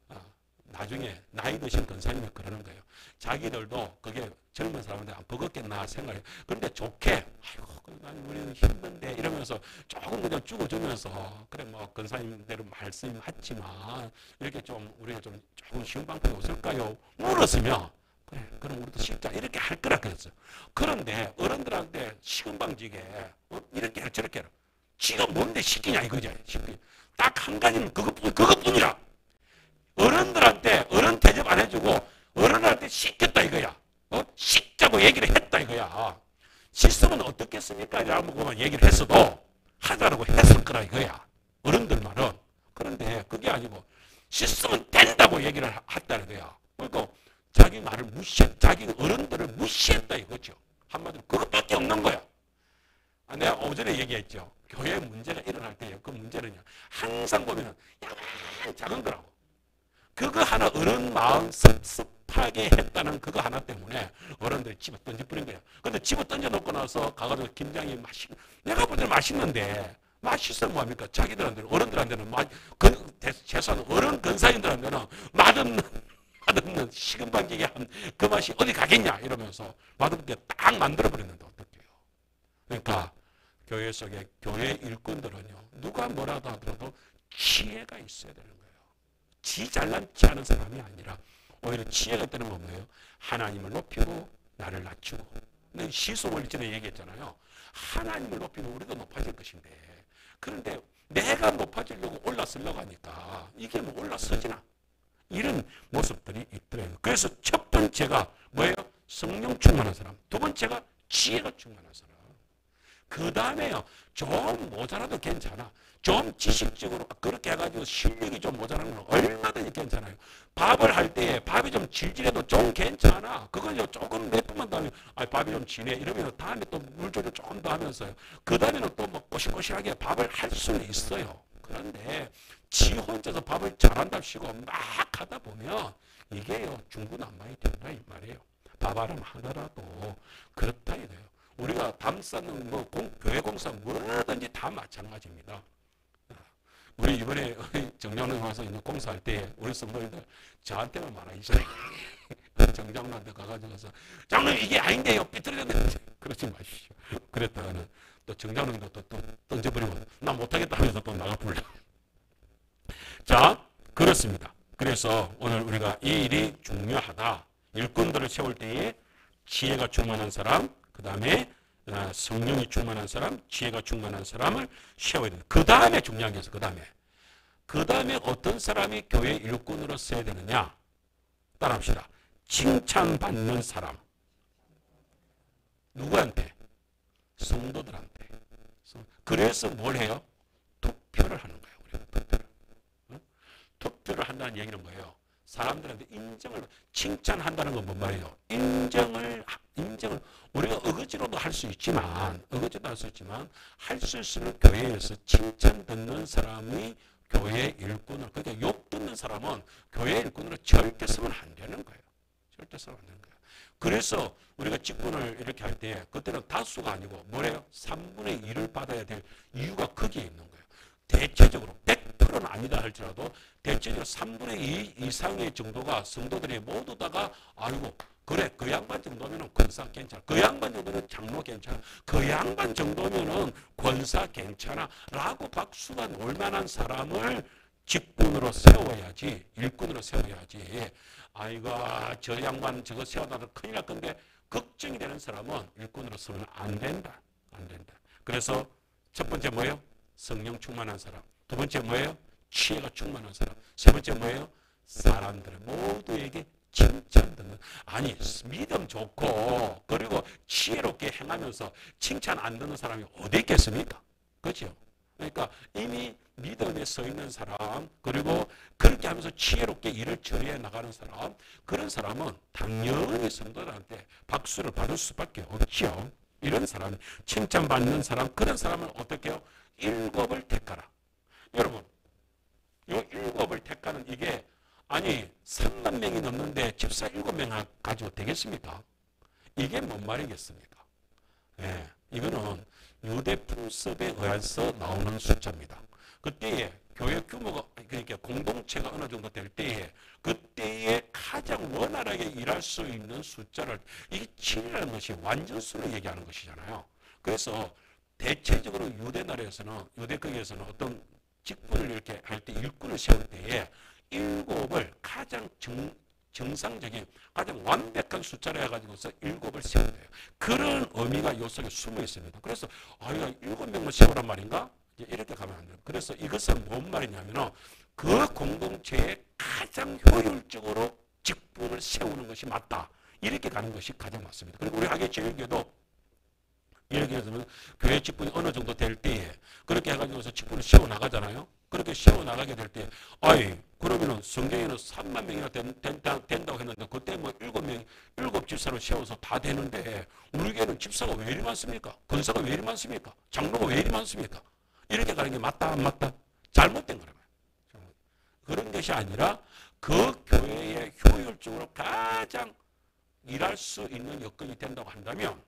나중에 나이 드신 권사님이 그러는 거예요. 자기들도 그게 젊은 사람한테 안 버겁겠나 생각해요. 그런데 좋게 아이고 우리는 힘든데 이러면서 조금 그냥 죽어주면서 그래 뭐 권사님대로 말씀하지만 이렇게 좀 우리가 좀 조금 쉬운 방법이 없을까요? 물었으면 그래 그럼 우리도 쉽자 이렇게 할 거라 그랬어요. 그런데 어른들한테 시금방지게 이렇게 해라 저렇게 해라. 지금 뭔데 시키냐 이거죠. 딱 한 가지는 그것뿐이라. 어른들한테 어른 대접 안 해주고 어른한테 시켰다 이거야. 씻자고 얘기를 했다 이거야. 씻으면 어떻겠습니까? 라고 얘기를 했어도 하자라고 했을 거라 이거야. 어른들 말은. 그런데 그게 아니고 씻으면 된다고 얘기를 했다는 거야. 그러니까 자기 말을 자기 어른들을 무시했다 이거죠. 한마디로 그것밖에 없는 거야. 내가 오전에 얘기했죠. 교회에 문제가 일어날 때요. 그 문제는요. 항상 보면은 작은 거라고. 그거 하나 어른 마음 섭섭하게 했다는 그거 하나 때문에 어른들이 집어 던져버린 거야. 근데 집어 던져놓고 나서 가가지고 김장이 내가 볼 때는 맛있는데 맛있으면 뭐합니까? 자기들한테는 어른들한테는 최소한 어른 근사인들한테는 맛없는 시금방지게 한 그 맛이 어디 가겠냐 이러면서 맛없게 딱 만들어버렸는데 어떡해요. 그러니까 교회 속에 교회 일꾼들은요. 누가 뭐라도 하더라도 지혜가 있어야 되는 거예요. 지 잘난지 않은 사람이 아니라 오히려 지혜가 있다는 건 뭐예요? 하나님을 높이고 나를 낮추고. 근데 시소를 전에 얘기했잖아요. 하나님을 높이면 우리도 높아질 것인데 그런데 내가 높아지려고 올라서려고 하니까 이게 뭐 올라서지나 이런 모습들이 있더래요. 그래서 첫 번째가 뭐예요? 성령 충만한 사람. 두 번째가 지혜가 충만한 사람. 그 다음에요. 좀 모자라도 괜찮아. 좀 지식적으로 그렇게 해가지고 실력이 좀 모자라는 건 얼마든지 괜찮아요. 밥을 할 때 밥이 좀 질질해도 좀 괜찮아. 그걸 조금 몇 분만 더 하면 밥이 좀 진해. 이러면 다음에 또 물 조절 조금 더 하면서요. 그 다음에는 또 뭐 꼬실꼬실하게 밥을 할 수는 있어요. 그런데 지 혼자서 밥을 잘한답시고 막 하다 보면 이게요 중구난방이 된다 이 말이에요. 밥 하나라도 그렇다 이거예요. 우리가 담 쌓는 뭐 교회 공사 뭐든지 다 마찬가지입니다. 우리 이번에 정장로에 와서 있는 공사할 때 우리 성도님들 저한테만 말하시잖아요. 정장로한테 가가지고서 장로님 이게 아닌데요. 삐뚤어졌는데 그러지 마십시오. 그랬다가는 또 정장로님도 또 던져버리면 나 못하겠다 하면서 또 나가버려. 자 그렇습니다. 그래서 오늘 우리가 이 일이 중요하다. 일꾼들을 세울 때에 지혜가 충만한 사람, 그 다음에 성령이 충만한 사람, 지혜가 충만한 사람을 세워야 된다. 그 다음에 중요한 게 있어. 그 다음에 어떤 사람이 교회 일꾼으로 써야 되느냐? 따라합시다. 칭찬받는 사람. 누구한테? 성도들한테. 그래서 뭘 해요? 투표를 하는 거예요. 우리가 투표를. 투표를 한다는 얘기는 뭐예요? 사람들한테 인정을, 칭찬한다는 건 뭔 말이에요? 인정을 우리가 어거지로도 할 수 있지만 할 수 있으면 교회에서 칭찬 듣는 사람이 교회 일꾼을, 그러니까 욕 듣는 사람은 교회 일꾼으로 절대 쓰면 안 되는 거예요. 절대 쓰면 안 되는 거예요. 그래서 우리가 직분을 이렇게 할 때 그때는 다수가 아니고 뭐래요? 3분의 1을 받아야 될 이유가 거기에 있는 거예요. 대체적으로 100%는 아니다 할지라도 대체적으로 3분의 2 이상의 정도가 성도들이 모두 다가 아이고 그래 그 양반 정도면은 권사 괜찮아. 그 양반 정도면 장로 괜찮아. 그 양반 정도면은 권사 괜찮아. 라고 박수가 놀 만한 사람을 직분으로 세워야지. 일꾼으로 세워야지. 아이고 저 양반 저거 세워놔도 큰일 날 건데 걱정이 되는 사람은 일꾼으로 쓰면 안 된다. 안 된다. 그래서 첫 번째 뭐예요? 성령 충만한 사람. 두 번째 뭐예요? 지혜가 충만한 사람. 세 번째 뭐예요? 사람들 모두에게 칭찬 듣는. 아니 믿음 좋고 그리고 지혜롭게 행하면서 칭찬 안 듣는 사람이 어디 있겠습니까? 그렇죠? 그러니까 이미 믿음에 서 있는 사람 그리고 그렇게 하면서 지혜롭게 일을 처리해 나가는 사람, 그런 사람은 당연히 성도들한테 박수를 받을 수밖에 없죠. 이런 사람, 칭찬받는 사람, 그런 사람은 어떻게 해요? 일곱을 택하라. 여러분 이 일곱을 택하는 이게 아니 3만 명이 넘는데 집사 7명 가지고 되겠습니까? 이게 뭔 말이겠습니까? 예, 이거는 유대 풍습에 의해서 나오는 숫자입니다. 그때에 교회 규모가 그러니까 공동체가 어느 정도 될 때에 그때에 가장 원활하게 일할 수 있는 숫자를 이게 7이라는 것이 완전수를 얘기하는 것이잖아요. 그래서 대체적으로 유대 나라에서는 유대국에서는 어떤 직분을 이렇게 할 때 일꾼을 세울 때에 7을 가장 정상적인 가장 완벽한 숫자로 해가지고서 7을 세워야 돼요. 그런 의미가 요 속에 숨어 있습니다. 그래서 이거 7명만 세우란 말인가? 이렇게 가면 안 돼요. 그래서 이것은 뭔 말이냐면은 그 공동체에 가장 효율적으로 직분을 세우는 것이 맞다. 이렇게 가는 것이 가장 맞습니다. 그리고 우리 하계제일교도 예를 들어서 교회 직분이 어느 정도 될 때에 그렇게 해가지고서 직분을 세워 나가잖아요. 그렇게 세워 나가게 될 때, 그러면은 성경에는 3만 명이나 된다고 했는데 그때 뭐 7명, 7 집사를 세워서 다 되는데 우리 교회는 집사가 왜 이리 많습니까? 권사가 왜 이리 많습니까? 장로가 왜 이리 많습니까? 이렇게 가는 게 맞다 안 맞다? 잘못된 거라고요. 그런 것이 아니라 그 교회에 효율적으로 가장 일할 수 있는 여건이 된다고 한다면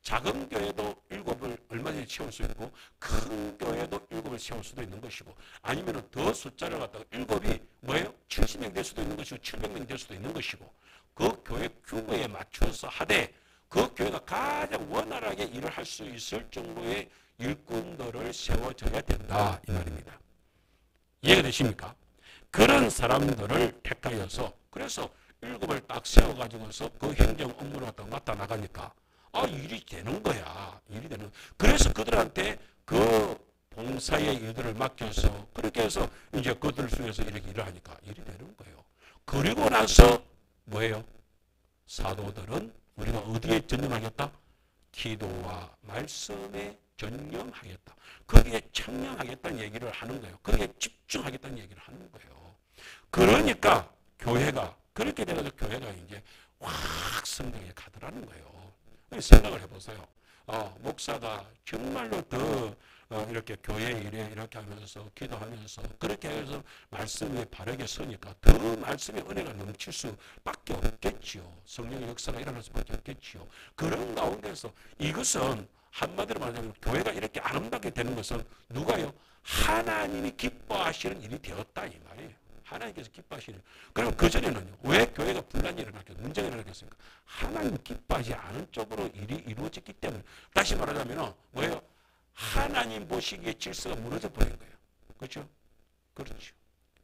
작은 교회도 7을 얼마든지 채울 수 있고 큰 교회도 7을 채울 수도 있는 것이고 아니면 더 숫자를 갖다가 7이 뭐예요? 70명 될 수도 있는 것이고 700명 될 수도 있는 것이고 그 교회 규모에 맞춰서 하되 그 교회가 가장 원활하게 일을 할 수 있을 정도의 일꾼들을 세워줘야 된다 이 말입니다. 이해가 되십니까? 그런 사람들을 택하여서 그래서 7을 딱 세워가지고서 그 행정 업무를 갖다가 맡아 나가니까 일이 되는 거야. 일이 되는. 그래서 그들한테 그 봉사의 일들을 맡겨서 그렇게 해서 이제 그들 중에서 이렇게 일을 하니까 일이 되는 거예요. 그리고 나서 뭐예요? 사도들은 우리가 어디에 전념하겠다? 기도와 말씀에 전념하겠다. 거기에 청량하겠다는 얘기를 하는 거예요. 거기에 집중하겠다는 얘기를 하는 거예요. 그러니까 교회가 그렇게 돼가지고 교회가 이제 확 성장해 가더라는 거예요. 생각을 해보세요. 목사가 정말로 더 이렇게 교회 일에 이렇게 하면서 기도하면서 그렇게 해서 말씀에 바르게 서니까 더 말씀의 은혜가 넘칠 수밖에 없겠지요. 성령의 역사가 일어날 수밖에 없겠지요. 그런 가운데서 이것은 한마디로 말하자면 교회가 이렇게 아름답게 되는 것은 누가요? 하나님이 기뻐하시는 일이 되었다 이 말이에요. 하나님께서 기뻐하시는. 그럼 그전에는요. 왜 교회가 분란이 일어났겠어요? 문제가 일어났겠습니까? 하나님 기뻐하지 않은 쪽으로 일이 이루어졌기 때문에. 다시 말하자면 뭐예요? 하나님 보시기에 질서가 무너져 버린 거예요. 그렇죠? 그렇죠.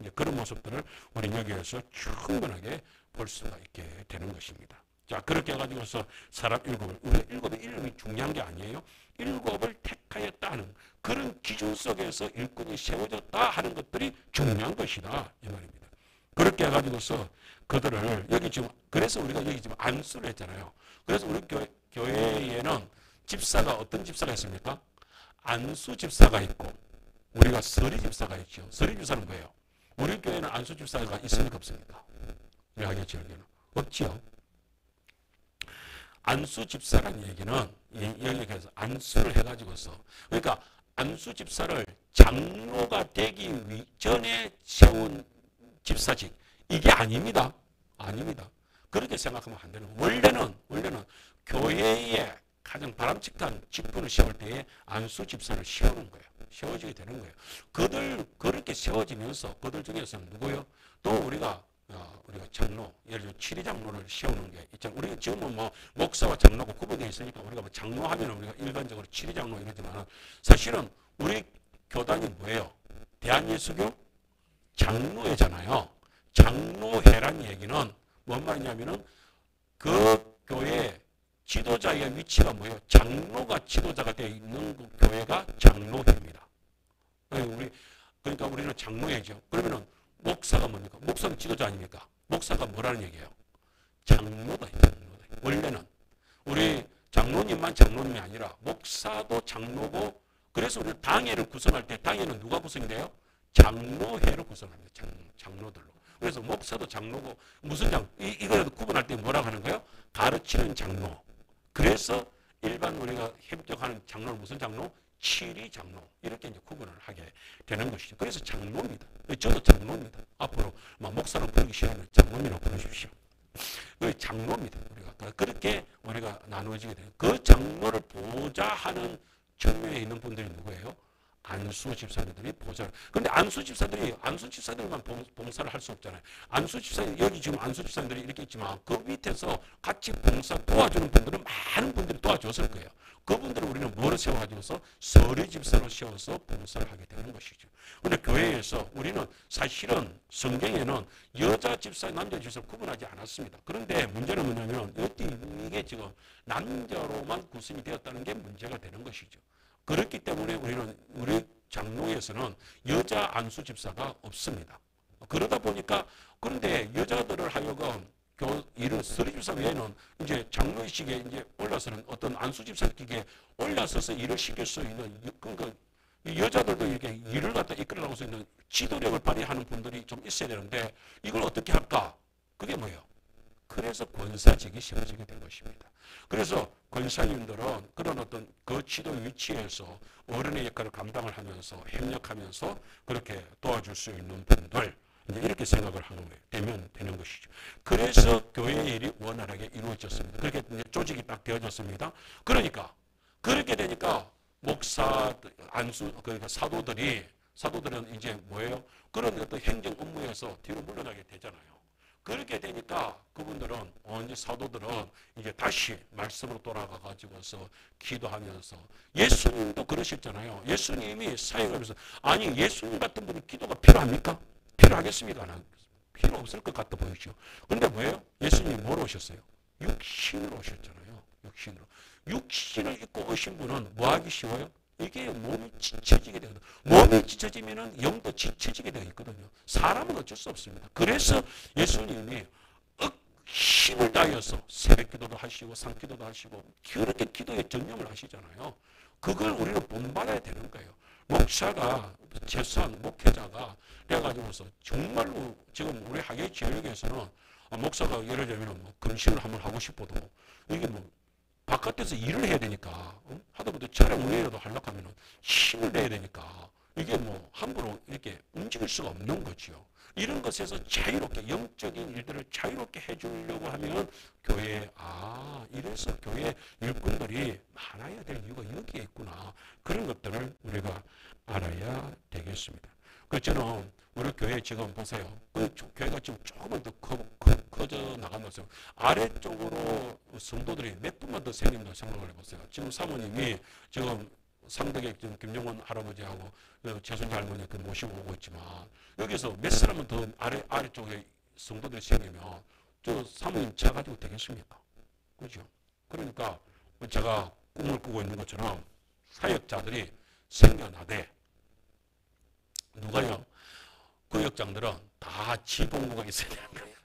이제 그런 모습들을 우리 여기에서 충분하게 볼 수가 있게 되는 것입니다. 자, 그렇게 해가지고서 사람 일곱을, 우리 일곱의 이름이 중요한 게 아니에요. 일곱을 택하였다는 그런 기준 속에서 일꾼이 세워졌다 하는 것들이 중요한 것이다. 이 말입니다. 그렇게 해가지고서 그들을 여기 지금, 그래서 우리가 여기 지금 안수를 했잖아요. 그래서 우리 교회에는 집사가 어떤 집사가 있습니까? 안수 집사가 있고, 우리가 서리 집사가 있죠. 서리 집사는 뭐예요? 우리 교회는 안수 집사가 있습니까? 없습니까? 우리 하겠지, 여기는. 없지요. 안수 집사라는 얘기는 여기에서 안수를 해가지고서 그러니까 안수 집사를 장로가 되기 전에 세운 집사직 이게 아닙니다. 아닙니다. 그렇게 생각하면 안 되는 거예요. 원래는 교회에 가장 바람직한 직분을 세울 때에 안수 집사를 세우는 거예요. 세워지게 되는 거예요. 그들 그렇게 세워지면서 그들 중에서는 누구요? 또 우리가 장로, 예를 들어 치리 장로를 세우는 게 있잖아요. 우리가 지금은 뭐 목사와 장로가 구분되어 있으니까 우리가 뭐 장로 하면 우리가 일반적으로 치리 장로 이러지만 사실은 우리 교단이 뭐예요? 대한예수교 장로회잖아요. 장로회란 얘기는 뭔 말이냐면은 그 교회 지도자의 위치가 뭐예요? 장로가 지도자가 되어 있는 그 교회가 장로회입니다. 그러니까 우리는 장로회죠. 그러면은 목사가 뭡니까? 목사는 지도자 아닙니까? 목사가 뭐라는 얘기예요? 장로다. 원래는 우리 장로님만 장로님이 아니라 목사도 장로고 그래서 우리 당회를 구성할 때 당회는 누가 구성이 돼요? 장로회로 구성합니다. 장로들로. 그래서 목사도 장로고 무슨 이거라도 구분할 때 뭐라고 하는 거예요? 가르치는 장로. 그래서 일반 우리가 협력하는 장로는 무슨 장로? 치리 장로 이렇게 이제 구분을 하게 되는 것이죠. 그래서 장로입니다. 저도 장로입니다. 앞으로 목사로 부르기 싫으면 장로님이라고 부르십시오. 그 장로입니다. 우리가 그렇게 우리가 나누어지게 돼요. 그 장로를 보좌하는 측면에 있는 분들이 누구예요? 안수 집사들이 보좌를. 그런데 안수 집사들만 봉사를 할 수 없잖아요. 안수 집사들 여기 지금 안수 집사들이 이렇게 있지만 그 밑에서 같이 봉사 도와주는 분들은 많은 분들이 도와줬을 거예요. 그분들을 우리는 뭐로 세워가지고서 서리 집사로 세워서 봉사를 하게 되는 것이죠. 그런데 교회에서 우리는 사실은 성경에는 여자 집사, 남자 집사를 구분하지 않았습니다. 그런데 문제는 뭐냐면 이게 지금 남자로만 구성이 되었다는 게 문제가 되는 것이죠. 그렇기 때문에 우리 장로에서는 여자 안수 집사가 없습니다. 그러다 보니까 그런데 여자들을 하여금 이런 서리 집사 외에는 이제 장로의식에 이제 올라서는 어떤 안수 집사에게 올라서서 일을 시킬 수 있는 그러니까 여자들도 이렇게 일을 갖다 이끌어 나갈 수 있는 지도력을 발휘하는 분들이 좀 있어야 되는데 이걸 어떻게 할까? 그게 뭐예요? 그래서 권사직이 세워지게 된 것입니다. 그래서 권사님들은 그런 어떤 그 지도 위치에서 어른의 역할을 감당을 하면서 협력하면서 그렇게 도와줄 수 있는 분들 이렇게 생각을 하는 거예요. 되면 되는 것이죠. 그래서 교회의 일이 원활하게 이루어졌습니다. 그렇게 이제 조직이 딱 되어졌습니다. 그러니까 그렇게 되니까 목사, 안수, 그러니까 사도들은 이제 뭐예요? 그런 어떤 행정 업무에서 뒤로 물러나게 되잖아요. 그렇게 되니까 그분들은 이제 사도들은 이제 다시 말씀으로 돌아가 가지고서 기도하면서 예수님도 그러셨잖아요. 예수님이 사역하면서 아니 예수님 같은 분이 기도가 필요합니까? 필요하겠습니까? 필요 없을 것 같아 보이죠. 그런데 뭐예요? 예수님이 뭐로 오셨어요? 육신으로 오셨잖아요. 육신을 입고 오신 분은 뭐 하기 쉬워요? 이게 몸이 지쳐지게 되거든요. 몸이 지쳐지면 영도 지쳐지게 되어 있거든요. 사람은 어쩔 수 없습니다. 그래서 예수님이 힘을 다해서 새벽 기도도 하시고 산기도도 하시고 그렇게 기도에 전념을 하시잖아요. 그걸 우리는 본받아야 되는 거예요. 목사가 최소한 목회자가 돼가지고서 정말로 지금 우리 하계 지역에서는 목사가 예를 들면 뭐 금식을 한번 하고 싶어도 이게 뭐 바깥에서 일을 해야 되니까 하다못해 차량 운행이라도 하려고 하면 힘을 내야 되니까 이게 뭐 함부로 이렇게 움직일 수가 없는 거죠. 이런 것에서 자유롭게 영적인 일들을 자유롭게 해주려고 하면 교회에 이래서 교회 일꾼들이 많아야 될 이유가 여기에 있구나. 그런 것들을 우리가 알아야 되겠습니다. 그렇잖아요. 우리 교회 지금 보세요. 그 교회가 지금 조금만 더 커져 나가면서 아래쪽으로 성도들이 몇 분만 더 생긴다 생각을 해보세요. 지금 사모님이 지금 상덕의 지금 김정원 할아버지하고 최순희 할머니 모시고 오고 있지만 여기서 몇 사람은 더 아래쪽에 성도들이 생기면 저 사모님 차 가지고 되겠습니까? 그죠? 그러니까 제가 꿈을 꾸고 있는 것처럼 사역자들이 생겨나되 누가요? 구역장들은 다 지봉구가 있어야 되는 거예요.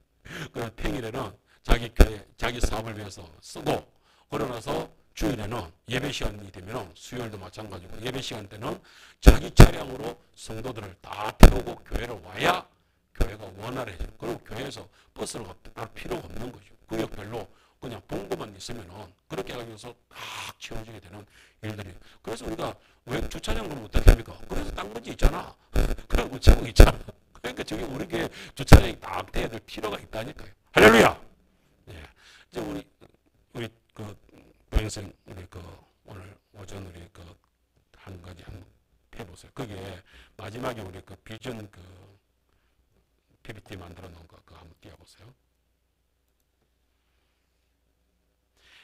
그럼 평일에는 자기 교회, 자기 사업을 위해서 쓰고 그러나서 주일에는 예배 시간이 되면 수요일도 마찬가지고 예배 시간 때는 자기 차량으로 성도들을 다 태우고 교회로 와야 교회가 원활해져요. 그리고 교회에서 버스를 갈 필요가 없는 거죠. 구역별로 그냥 봉고만 있으면은 그렇게 하면서 딱 채워지게 되는 일들이. 그래서 우리가 왜 주차장 그러면 어떻게 합니까? 그래서 딴 거지 있잖아. 그런 제목 있잖아. 그러니까 저기 우리 교회 주차장이 딱 돼야 될 필요가 있다니까요. 할렐루야! 예. 이제 우리 동생, 우리 오늘 오전 우리 한 가지 한번 해보세요. 거기에 마지막에 우리 비전 PPT 만들어 놓은 거 그거 한번 띄워보세요.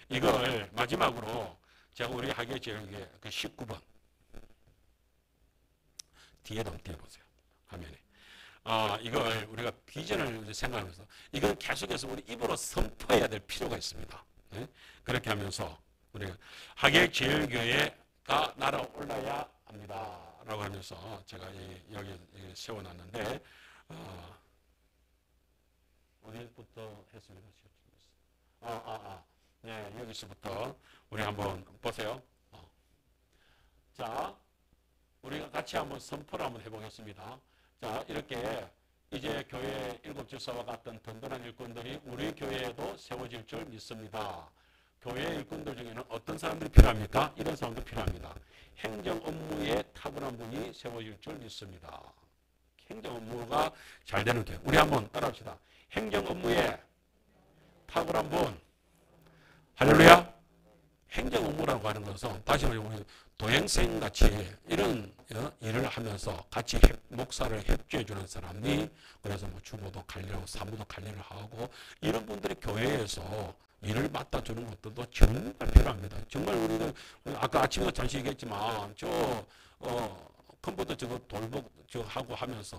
이걸 마지막으로 제가 우리 하계 지역의 19번 뒤에다 한번 띄워보세요. 화면에. 이걸 우리가 비전을 생각하면서 이걸 계속해서 우리 입으로 선포해야 될 필요가 있습니다. 네? 그렇게 하면서 우리가 하계 제일교회가 날아올라야 합니다. 라고 하면서 제가 여기 세워놨는데 어디부터 했습니까? 네, 여기서부터 우리 한번 보세요. 자, 우리가 같이 한번 선포를 한번 해보겠습니다. 자, 이렇게 이제 교회 일곱 질서와 같은 든든한 일꾼들이 우리 교회에도 세워질 줄 믿습니다. 교회 일꾼들 중에는 어떤 사람들이 필요합니까? 이런 사람도 필요합니다. 행정 업무에 탁월한 분이 세워질 줄 믿습니다. 행정 업무가 잘 되는 교회. 우리 한번 따라합시다. 행정 업무에 탁월한 분. 할렐루야. 행정 업무라고 하는 것은 다시 말해 우리 도행생 같이 이런 일을 하면서 같이 목사를 협조해 주는 사람이 그래서 뭐 주보도 관리하고 사무도 관리를 하고 이런 분들이 교회에서 일을 맡아주는 것들도 정말 필요합니다. 정말 우리는 아까 아침에 잠시 얘기했지만 컴퓨터 저거 돌복 하고 하면서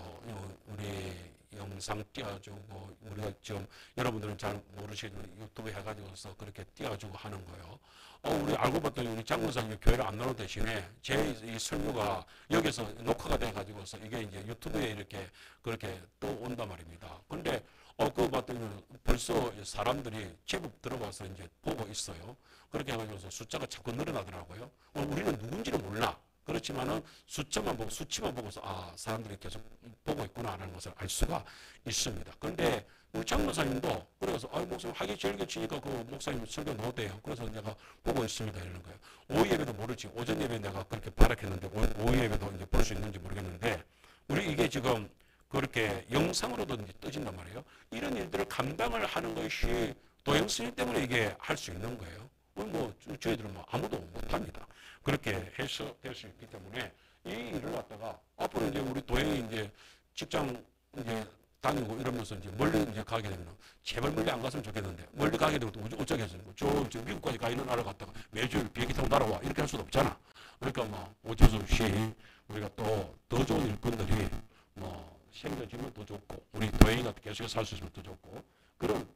우리 영상 띄워주고 우리가 지금 여러분들은 잘 모르시는 유튜브 해가지고서 그렇게 띄워주고 하는 거예요. 우리 알고 봤더니 우리 장로사님 교회를 안 나오는 대신에 제 이 설교가 여기서 녹화가 돼가지고서 이게 이제 유튜브에 이렇게 그렇게 또 온단 말입니다. 근데 그거 봤더니 벌써 사람들이 제법 들어가서 이제 보고 있어요. 그렇게 해가지고서 숫자가 자꾸 늘어나더라고요. 우리는 누군지는 몰라. 그렇지만은 숫자만 보고 수치만 보고서 사람들이 계속 보고 있구나라는 것을 알 수가 있습니다. 그런데 우리 장로사님도 그래서 목사님 하기 즐겨 치니까 그 목사님 설교 넣어대요. 그래서 내가 보고 있습니다 이러는 거예요. 오후 예배도 모르지. 오전 예배 내가 그렇게 발악했는데 오후 예배도 이제 볼 수 있는지 모르겠는데 우리 이게 지금 그렇게 영상으로도 이제 떠진단 말이에요. 이런 일들을 감당을 하는 것이 도형스님 때문에 이게 할 수 있는 거예요. 뭐 저희들은 뭐 아무도 못합니다. 그렇게 해서 될 수 있기 때문에 이 일을 갖다가 앞으로 이제 우리 도형이 이제 직장 이제 다니고 이러면서 이제 멀리 이제 가게 되면 제발 멀리 안 갔으면 좋겠는데 멀리 가게 되면 또 어쩌겠어요. 저 미국까지 가 있는 나라 갔다가 매주 비행기 타고 날아와 이렇게 할 수도 없잖아. 그러니까 뭐 어쩔 수 없이 우리가 또 더 좋은 일꾼들이 뭐 생겨지면 더 좋고 우리 도형이가 계속 살 수 있으면 더 좋고 그런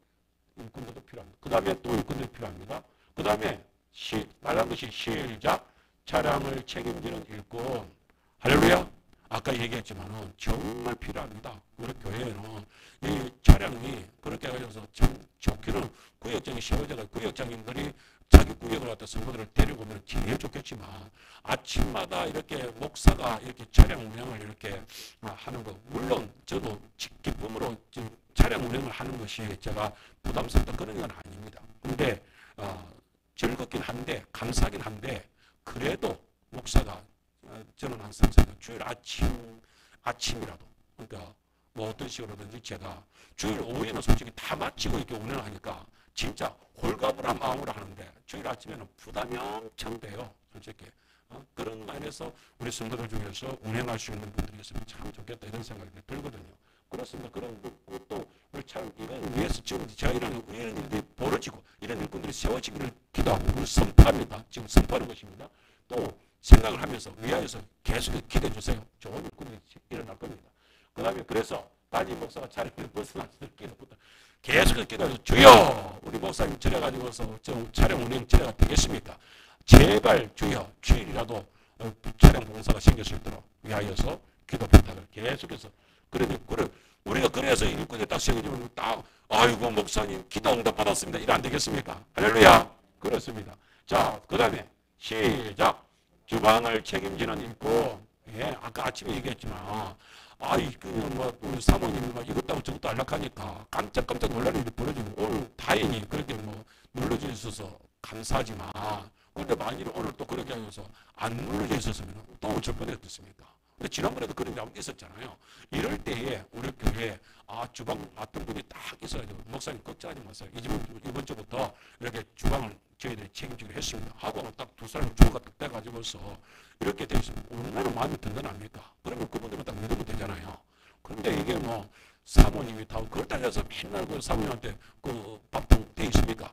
일꾼들도 필요합니다. 그 다음에 또 일꾼들이 필요합니다. 그 다음에 빨간 것이 시작 차량을 책임지는 일꾼. 할렐루야. 아까 얘기했지만은 정말 필요합니다. 우리 교회에는 이 차량이 그렇게 해가지고서 참 좋기는 구역장이 세워져가 구역장님들이 자기 구역을 갖다 성도들을 데리고 오면 제일 좋겠지만 아침마다 이렇게 목사가 이렇게 차량 운행을 이렇게 하는 거 물론 저도 기쁨으로 차량 운행을 하는 것이 제가 부담스럽다 그런 건 아닙니다. 근데 즐겁긴 한데 감사하긴 한데 그래도 목사가 저는 항상 주일 아침이라도 그러니까 뭐 어떤 식으로든지 제가 주일 오후에는 솔직히 다 마치고 이렇게 운행을 하니까 진짜 홀가분한 마음으로 하는데 주일 아침에는 부담이 엄청 돼요. 솔직히 그런 면에서 우리 성도들 중에서 운행할 수 있는 분들이 있으면 참 좋겠다 이런 생각이 들거든요. 그렇습니다. 그런 것도 우리 참 이런 위해서 지금 제가 이런 일들이 벌어지고 이런 일꾼들이 세워지기를 기도하고 우리 선포합니다. 지금 선포하는 것입니다. 또 생각을 하면서 위하여서 계속 기도해 주세요. 좋은 일꾼들이 일어날 겁니다. 그 다음에 그래서 담임 목사가 차량을 벗어나서 기도부터 계속 기도해서 주여 우리 목사님 저래가지고서 좀 차량 운행 저래가 되겠습니까? 제발 주여 주일이라도 차량 봉사가 생길 수 있도록 위하여서 기도 부탁을 계속해서 우리가 그래서 일꾼에 딱 세워지면 딱 아이고 목사님 기도 응답 받았습니다. 이래 안 되겠습니까? 할렐루야. 그렇습니다. 자, 그 다음에 시작. 주방을 책임지는 일꾼. 예, 아까 아침에 얘기했지만 우리 사모님이 이것도 저것도 안락하니까 깜짝 놀랄 일이 벌어지고 오늘 다행히 그렇게 눌러져 있어서 감사하지만 근데 만일 오늘 또 그렇게 하면서 안 눌러져 있었으면 또 어쩔 뻔했겠습니까? 근데 지난번에도 그런 게 한번 있었잖아요. 이럴 때에 우리 교회에 주방 맡은 분이 딱 있어가지고 목사님 걱정하지 마세요. 이번 주부터 이렇게 주방을 저희들이 책임지기로 했습니다. 하고 딱 두 사람이 주어가 딱 돼가지고서 이렇게 돼 있으면 얼마나 마음이 든든합니까? 그러면 그분들은 딱 믿으면 되잖아요. 그런데 이게 사모님이 다 그걸 따라서 맨날 그 사모님한테 그 밥통 돼 있습니까?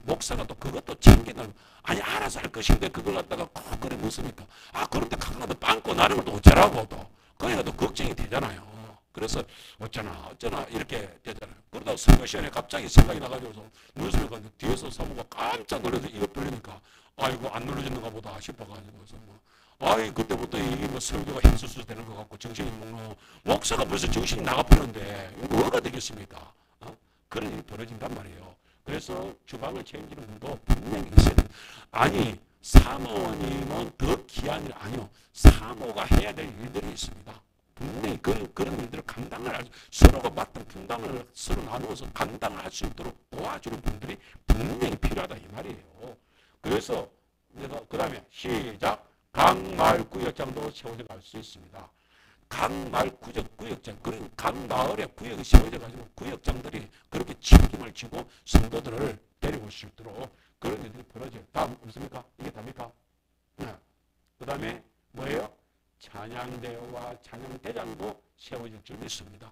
목사가 또 그것도 챙기는 알아서 할 것인데 그걸 갖다가 꼭 그래 묻습니까? 그런데 가끔가다 빵꾸 나는 걸 또 어쩌라고 또 그래가 또 걱정이 되잖아요. 그래서 어쩌나 이렇게 되잖아요. 그러다가 선거 시간에 갑자기 생각이 나가지고서 누수를 갔는데 뒤에서 사모가 깜짝 놀라서 이거 불리니까 아이고 안 눌러지는가 보다 싶어가지고서 그때부터 이게 설교가 헬스수 되는 것 같고 정신이 목사가 벌써 정신이 나가버렸는데 뭐가 되겠습니까? 그런 일이 벌어진단 말이에요. 그래서 주방을 책임지는 분도 분명히 있어야 돼요. 사모님은 더 귀한 일 아니요. 사모가 해야 될 일들이 있습니다. 분명히 그런 일들을 서로가 맡은 분담을 서로 나누어서 감당을 할 수 있도록 도와주는 분들이 분명히 필요하다 이 말이에요. 그래서 내가 그 다음에 시작. 각 마을 구역장도 세워져 갈 수 있습니다. 각 마을 구역장, 그런 각 마을에 구역이 세워져 가지고 구역장들이 그렇게 책임을 지고 성도들을 데리고 올 수 있도록 그런 일들이 벌어져요. 다음 없습니까? 이게 답니까? 네. 그 다음에 뭐예요? 찬양대와 찬양대장도 세워질 줄 믿습니다.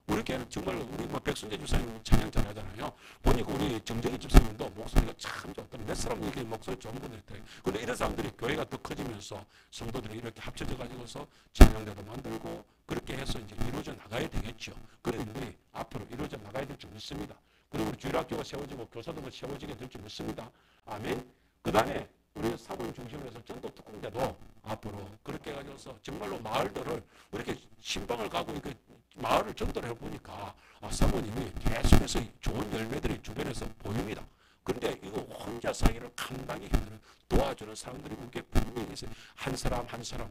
우리 교회는 정말 우리 백순재 집사님 찬양 잘하잖아요. 보니까 우리 정정희 집사님도 목소리가 참 좋더라고요. 몇 사람 이렇게 목소리 좋은 분들이 있대요. 근데 이런 사람들이 교회가 더 커지면서 성도들이 이렇게 합쳐져 가지고서 찬양대도 만들고 그렇게 해서 이제 이루어져 나가야 되겠죠. 그런 일들이 앞으로 이루어져 나가야 될 줄 믿습니다. 그리고 우리 주일학교가 세워지고 교사들도 세워지게 될 줄 믿습니다. 아멘. 그 다음에 우리 사모님 중심으로 해서 전도 특공대도 앞으로 그렇게 해가지고서 정말로 마을들을 이렇게 신방을 가고 이렇게 마을을 전도를 해보니까 사모님이 계속해서 좋은 열매들이 주변에서 보입니다. 그런데 이거 혼자 사기를 감당이 힘든 도와주는 사람들이 그렇게 분명히 있어요. 한 사람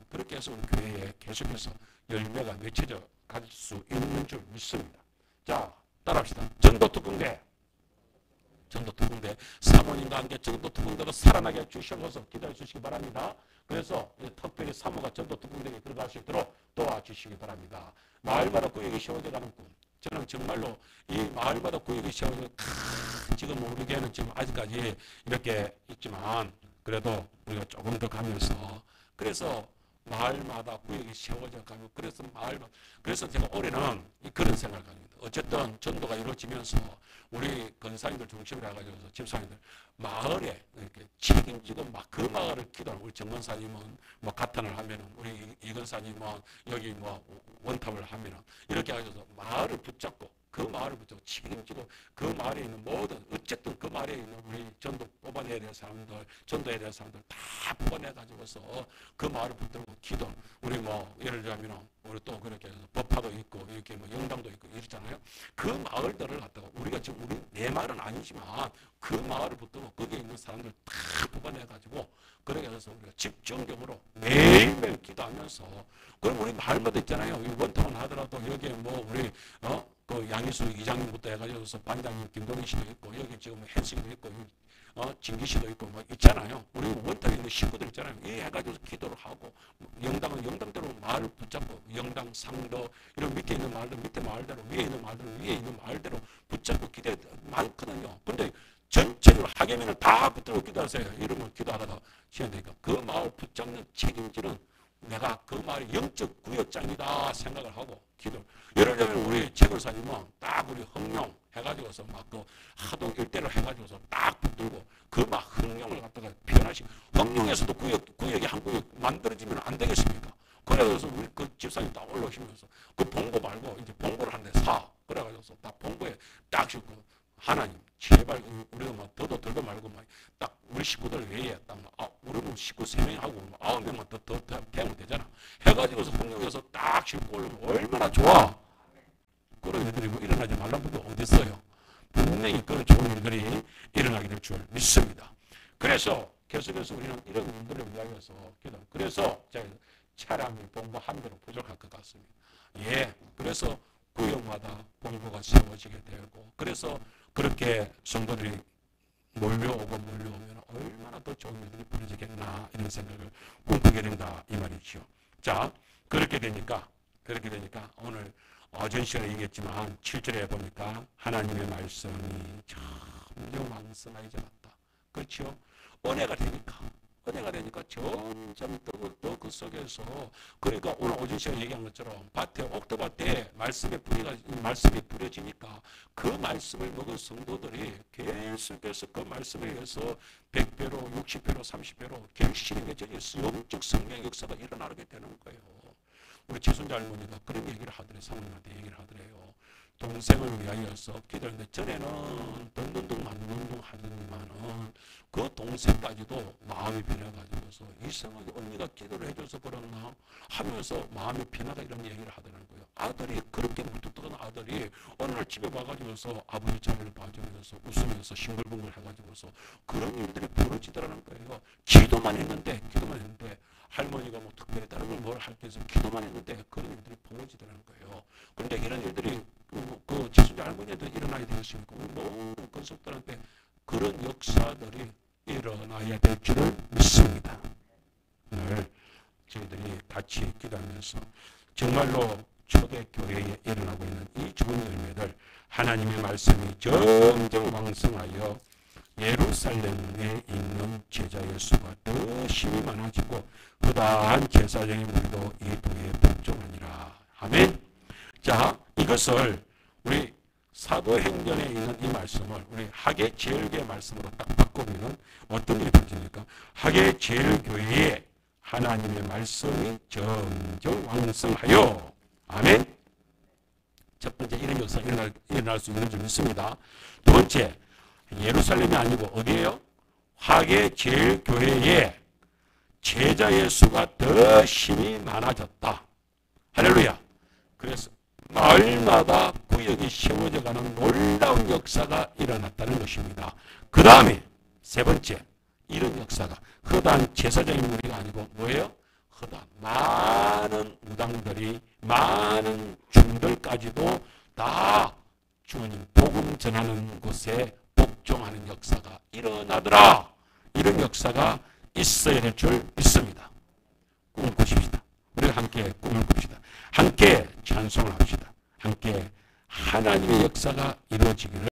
그렇게 해서 우리 교회에 계속해서 열매가 맺혀져 갈 수 있는 줄 믿습니다. 자, 따라합시다. 전도특공대 사모님과 함께 전도특공대로 살아나게 주셔서 기도해 주시기 바랍니다. 그래서 특별히 사모가 전도특공대에 들어갈 수 있도록 도와주시기 바랍니다. 마을마다 구역이 세워져가는 꿈. 저는 정말로 이 마을마다 구역이 세워져 지금 우리 교회는 지금 아직까지 이렇게 있지만 그래도 우리가 조금 더 가면서 그래서 마을마다 구역이 세워져 가면 그래서 제가 올해는 그런 생각을 합니다. 어쨌든 전도가 이루어지면서 우리 권사님들 중심으로 해가지고 집사님들 마을에 이렇게 책임지고 그 마을을 기도하는 우리 정권사님은 가탄을 하면은 우리 이건사님은 여기 원탑을 하면은 이렇게 해가지고 마을을 붙잡고 그 마을을 붙잡고 책임지고 그 마을에 있는 모든 어쨌든 그 마을에 있는 우리 전도 뽑아내야 될 사람들 전도해야 될 사람들 다 뽑아내가지고서 그 마을을 붙들고 기도 우리 뭐 예를 들자면 우리 또 그렇게 해서 법화도 있고 이렇게 뭐 영당도 있고 이렇잖아요. 그 마을들을 갖다가 우리가 지금 우리 내 마을은 아니지만 그 마을을 붙들고 거기에 있는 사람들 다 뽑아내가지고 그렇게 해서 우리가 집중적으로 매일매일 기도하면서 그럼 우리 마을마다 있잖아요. 원통은 하더라도 여기에 뭐 우리 그 양희수 이장님부터 해가지고서 반장님 김동희 씨도 있고 여기 지금 혜식이도 있고 진기 씨도 있고 뭐 있잖아요. 우리 원통에 있는 식구들 있잖아요. 이 해가지고 기도를 하고 영당은 영당대로 마을을 붙잡고 영당 상도 이런 밑에 있는 마을들 밑에 마을대로 위에 있는 마을들 위에 있는 마을대로 붙잡고 기대 많거든요. 근데 전체적으로 하계면을 다 붙들고 기도하세요. 이러면 기도하다가 시간 되니까 그 마을 붙잡는 책임지는 내가 그 마을의 영적 구역장이다 생각을 하고 기도. 예를 들면 우리 제골사님은 딱 우리 흥룡 해가지고서 막 그 하동 일대를 해가지고서 딱 붙들고 그 막 흥룡을 갖다가 표현하시고 흥룡에서도 구역이 한 구역 만들어지면 안 되겠습니까? 그래서 우리 그 집사님 딱 올라오시면서 그 봉고 말고 이제 봉고를 한 대 사. 그래가지고서 딱 봉고에 딱 싣고 하나님 제발 우리가 막 더도 덜도 말고 막 딱 우리 식구들 외에 딱 우리 뭐 식구 3명이 하고 9명만 더 되면 되잖아. 해가지고서 흥룡에서 딱 싣고 올라오면 얼마나 좋아. 그런 일들이 뭐 일어나지 말란 분도 어디 있어요. 분명히 그런 좋은 일들이 일어나게 될 줄 믿습니다. 그래서 계속해서 우리는 이런 일들을 위하여서 기도. 그래서 제가 차량이 봉고 한 대로 부족할 것 같습니다. 예, 그래서 구역마다 봉고가 세워지게 되고 그래서 그렇게 성도들이 몰려오면 얼마나 더 좋은 일들이 벌어지겠나 이런 생각을 꿈꾸게 된다 이 말이죠. 자, 그렇게 되니까 오늘 어전 시간에 얘기했지만 7절에 보니까 하나님의 말씀이 점점 왕성하게 자랐다. 그렇죠? 은혜가 되니까 점점 더 그 속에서 그러니까 오늘 오전 시간에 얘기한 것처럼 밭에 옥토밭에 말씀이 뿌려지니까 그 말씀을 먹은 성도들이 계속해서 그 말씀에 의해서 100배로 60배로 30배로 결실이 맺어져서 영적 성령 역사가 일어나게 되는 거예요. 우리 지순자 할머니가 그런 얘기를 하더래요. 사모님한테 얘기를 하더래요. 동생을 위하여서 기도했는데 전에는 덩둥둥 하더니만은 그 동생까지도 마음이 변해가지고서 이상하게 언니가 기도를 해줘서 그렇나 하면서 마음이 변하다 이런 얘기를 하더라는 거예요. 아들이 그렇게 무뚝뚝한 아들이 어느 날 집에 와가지고서 아버지 자리를 봐주면서 웃으면서 싱글벙글 해가지고서 그런 일들이 벌어지더라는 거예요. 기도만 했는데 할머니가 뭐 특별히 다른 걸 뭘 할 게 있어 기도만 했는데 그런 일들이 벌어지더라는 거예요. 그런데 이런 일들이 그 지순자 할머니한테 일어나게 되었으니까 모든 건석들한테 그런 역사들이 일어나야 될 줄을 믿습니다. 오늘 저희들이 같이 기도하면서 정말로 초대교회에 일어나고 있는 이 좋은 열매들 하나님의 말씀이 점점 왕성하여 예루살렘에 있는 제자의 수가 더 심히 많아지고 그다한 제사장의 무리도 이 도에 복종하니라. 아멘. 자, 이것을 우리 사도행전에 있는 이 말씀을 우리 하계 제일교회 말씀으로 딱 바꾸면 어떤 일이 벌어집니까? 하계 제일교회에 하나님의 말씀이 점점 왕성하여. 아멘. 첫 번째 이런 역사가 일어날 수 있는 줄 믿습니다. 두 번째, 예루살렘이 아니고 어디예요? 하계 제일교회에 제자의 수가 더 심히 많아졌다. 할렐루야. 그래서 마을마다 구역이 세워져가는 놀라운 역사가 일어났다는 것입니다. 그 다음에 세 번째 이런 역사가 허다한 제사장의 무리가 아니고 뭐예요? 허다 많은 무당들이 많은 중들까지도 다 주님 복음 전하는 곳에 복종하는 역사가 일어나더라. 이런 역사가 있어야 될 줄 믿습니다. 꿈을 꾸십시다. 우리가 함께 꿈을 꿉시다. 함께 찬송을 합시다. 함께 하나님의 역사가 이루어지기를